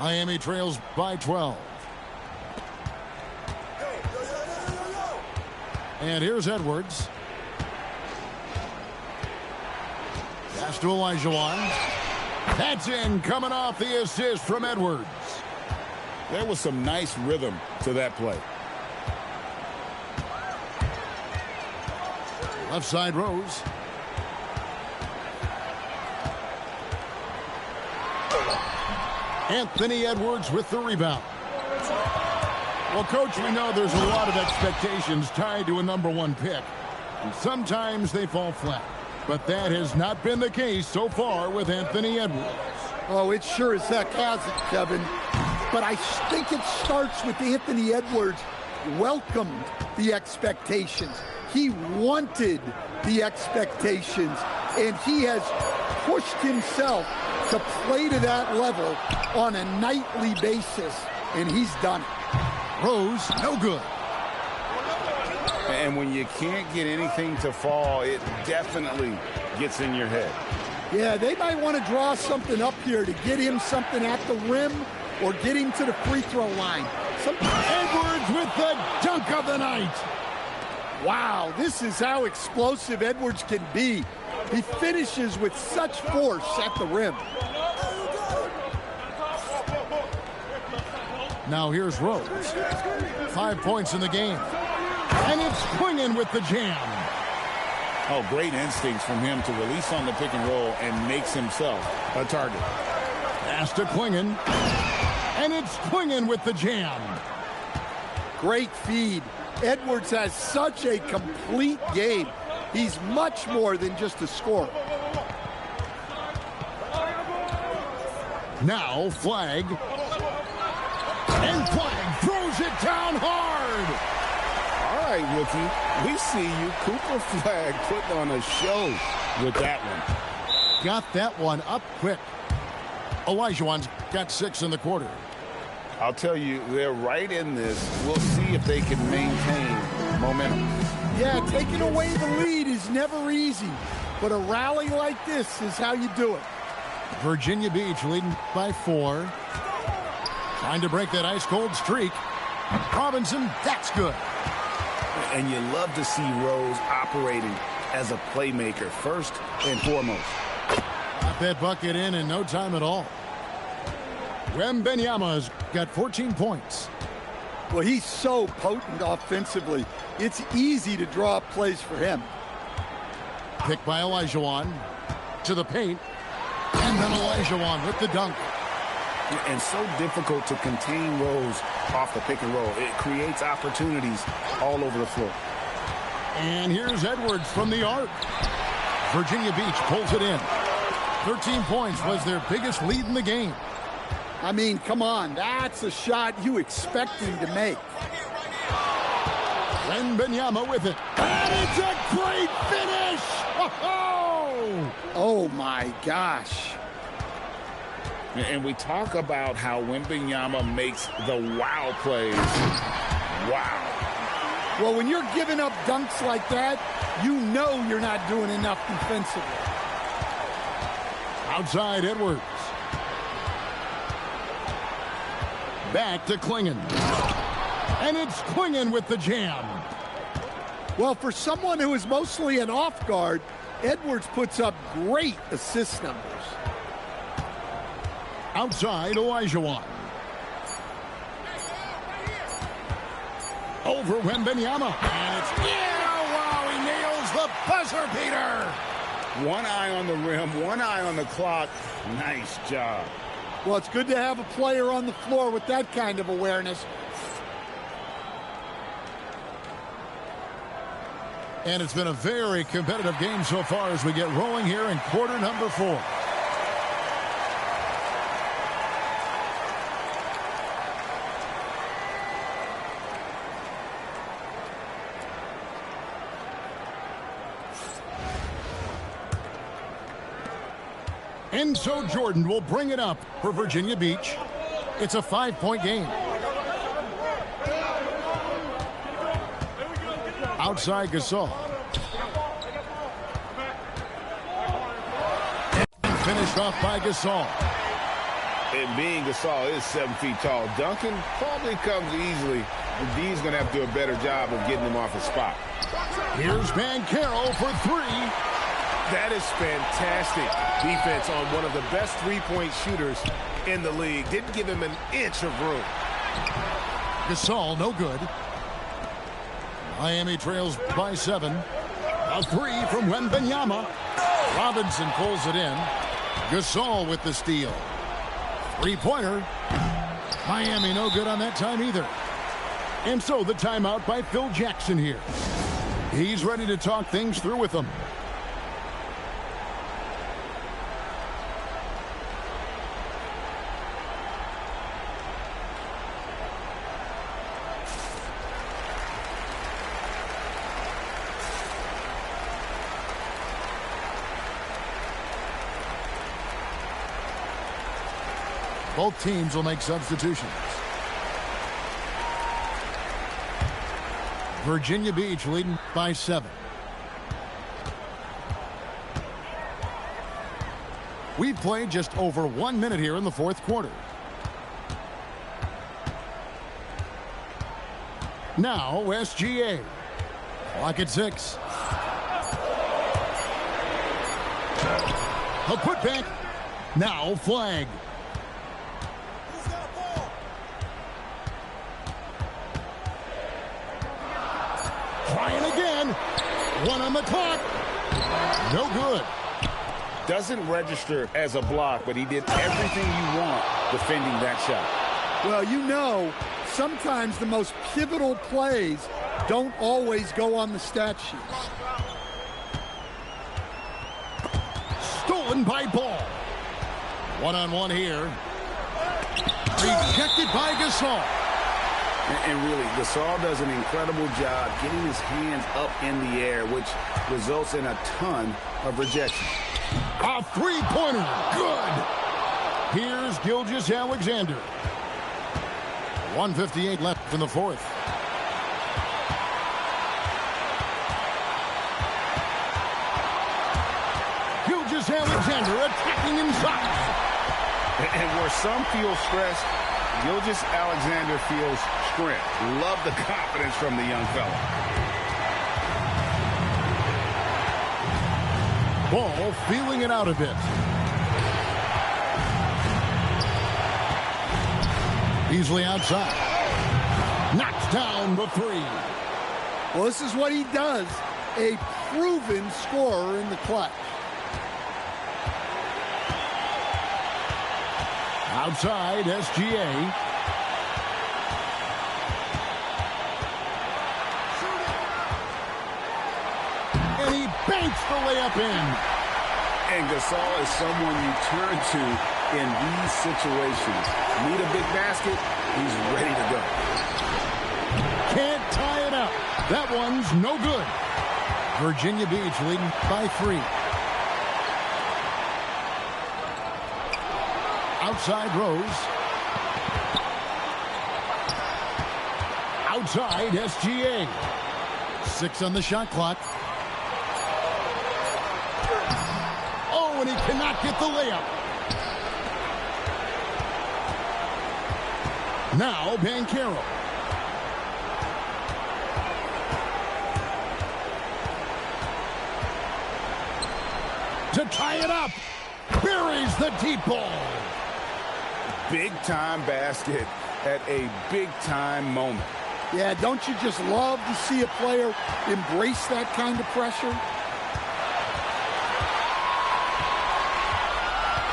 Miami trails by 12. And here's Edwards. Pass to Olajuwon. That's in, coming off the assist from Edwards. There was some nice rhythm to that play. Left side Rose. Anthony Edwards with the rebound. Well, Coach, we know there's a lot of expectations tied to a #1 pick. And sometimes they fall flat. But that has not been the case so far with Anthony Edwards. Oh, it sure as heck hasn't, Kevin. But I think it starts with Anthony Edwards welcomed the expectations. He wanted the expectations, and he has pushed himself to play to that level on a nightly basis, and he's done it. Rose, no good. And when you can't get anything to fall, it definitely gets in your head. Yeah, they might want to draw something up here to get him something at the rim or get him to the free throw line. Edwards with the dunk of the night. Wow, this is how explosive Edwards can be. He finishes with such force at the rim. Now here's Rose. 5 points in the game. And it's Quingen with the jam. Oh, great instincts from him to release on the pick and roll and makes himself a target. Pass to Quingen. And it's Quingen with the jam. Great feed. Edwards has such a complete game. He's much more than just a scorer. Now Flag. And Flag throws it down hard. All right, rookie. We see you. Cooper Flag putting on a show with that one. Got that one up quick. Olajuwon's got 6 in the quarter. I'll tell you, they're right in this. We'll see if they can maintain momentum. Yeah, taking away the lead is never easy, but a rally like this is how you do it. Virginia Beach leading by 4. Trying to break that ice-cold streak. Robinson, that's good. And you love to see Rose operating as a playmaker first and foremost. Got that bucket in no time at all. Wembanyama's got 14 points. Well, he's so potent offensively. It's easy to draw up plays for him. Picked by Olajuwon. To the paint. And then Olajuwon with the dunk. And so difficult to contain Rose off the pick and roll. It creates opportunities all over the floor. And here's Edwards from the arc. Virginia Beach pulls it in. 13 points was their biggest lead in the game. I mean, come on. That's a shot you expect him to make. Wembanyama with it. And it's a great finish! Oh, my gosh. And we talk about how Wembanyama makes the wow plays. Wow. Well, when you're giving up dunks like that, you know you're not doing enough defensively. Outside Edwards. Back to Quingen. And it's Quingen with the jam. Well, for someone who is mostly an off guard, Edwards puts up great assist numbers. Outside Olajuwon. Over Wembanyama. And it's wow, he nails the buzzer beater. One eye on the rim, one eye on the clock. Nice job. Well, it's good to have a player on the floor with that kind of awareness. And it's been a very competitive game so far as we get rolling here in quarter number 4. And so Jordan will bring it up for Virginia Beach. It's a 5-point game. Outside Gasol. And finished off by Gasol. And being Gasol is 7 feet tall. Duncan probably comes easily. And D's going to have to do a better job of getting him off his spot. Here's Banchero for 3. That is fantastic defense on one of the best three-point shooters in the league. Didn't give him an inch of room. Gasol, no good. Miami trails by 7. A 3 from Wembanyama. Robinson pulls it in. Gasol with the steal. 3-pointer. Miami no good on that time either. And so the timeout by Phil Jackson here. He's ready to talk things through with them. Both teams will make substitutions. Virginia Beach leading by 7. We've played just over 1 minute here in the fourth quarter. Now SGA. Clock at 6. A putback. Now flag. Trying again. 1 on the clock. No good. Doesn't register as a block, but he did everything you want defending that shot. Well, you know, sometimes the most pivotal plays don't always go on the stat sheet. Stolen by Ball. 1-on-1 here. Rejected by Gasol. And really, Gasol does an incredible job getting his hands up in the air, which results in a ton of rejection. A three-pointer. Good. Here's Gilgeous-Alexander. 1:58 left in the fourth. Gilgeous-Alexander attacking inside. And where some feel stressed, Gilgeous-Alexander feels strength. Love the confidence from the young fella. Ball feeling it out a bit. Easily outside. Knocks down the 3. Well, this is what he does. A proven scorer in the clutch. Outside, SGA. And he banks the layup in. And Gasol is someone you turn to in these situations. Need a big basket, he's ready to go. Can't tie it up. That one's no good. Virginia Beach leading by 3. Outside Rose. Outside SGA. 6 on the shot clock. Oh, and he cannot get the layup. Now Banchero. To tie it up. Buries the deep ball. Big-time basket at a big-time moment. Yeah, don't you just love to see a player embrace that kind of pressure?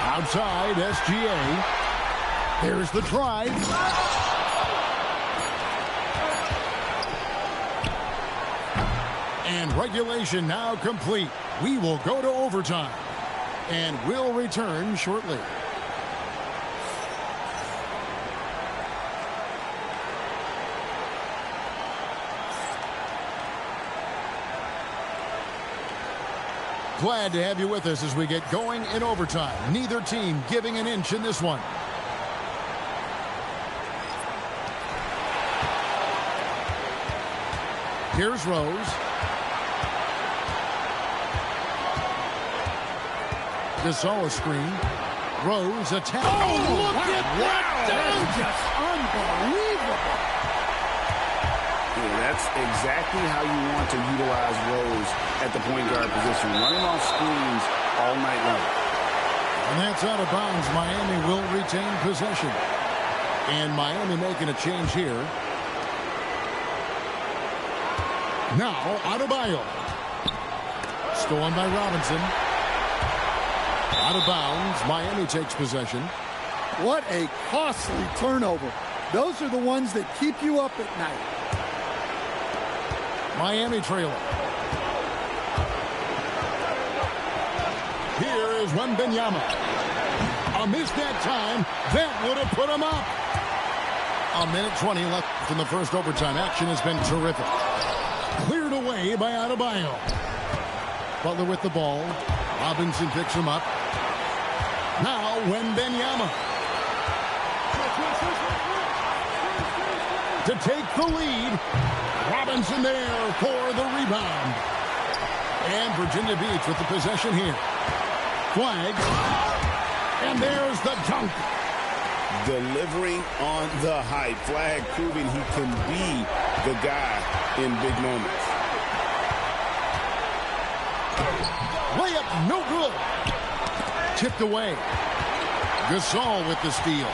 Outside, SGA. Here's the drive. And regulation now complete. We will go to overtime. And we'll return shortly. Glad to have you with us as we get going in overtime. Neither team giving an inch in this one. Here's Rose. Gasol a screen. Rose attack. Oh, look wow, at that! That is just unbelievable. Yeah, that's exactly how you want to utilize Rose at the point guard position. Running off screens all night long. And that's out of bounds. Miami will retain possession. And Miami making a change here. Now, Adebayo. Stolen by Robinson. Out of bounds. Miami takes possession. What a costly turnover. Those are the ones that keep you up at night. Miami trailing. Here is Wembanyama. A miss that time. That would have put him up. A minute 20 left in the first overtime. Action has been terrific. Cleared away by Adebayo. Butler with the ball. Robinson picks him up. Now Wembanyama. to take the lead. Robinson there for the rebound. And Virginia Beach with the possession here. Flag. And there's the dunk. Delivering on the high flag, proving he can be the guy in big moments. Layup, no good. Tipped away. Gasol with the steal.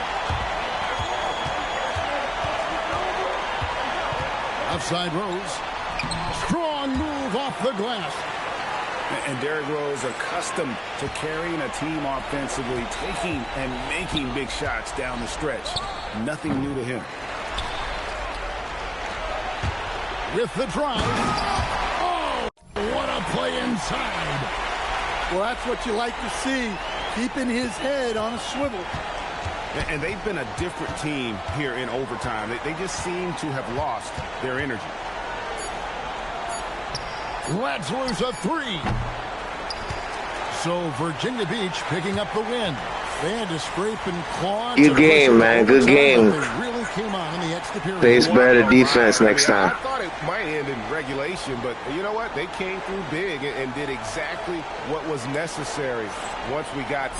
Outside Rose. Strong move off the glass. And Derrick Rose, accustomed to carrying a team offensively, taking and making big shots down the stretch. Nothing new to him. With the drive. Oh, what a play inside. Well, that's what you like to see, keeping his head on a swivel. And they've been a different team here in overtime. They just seem to have lost their energy. Let's lose a three. So Virginia Beach picking up the win. They had to scrape and claw. Good game, man. Good game. They really came on in the extra period. Face better defense next time. I thought it might end in regulation, but you know what? They came through big and did exactly what was necessary once we got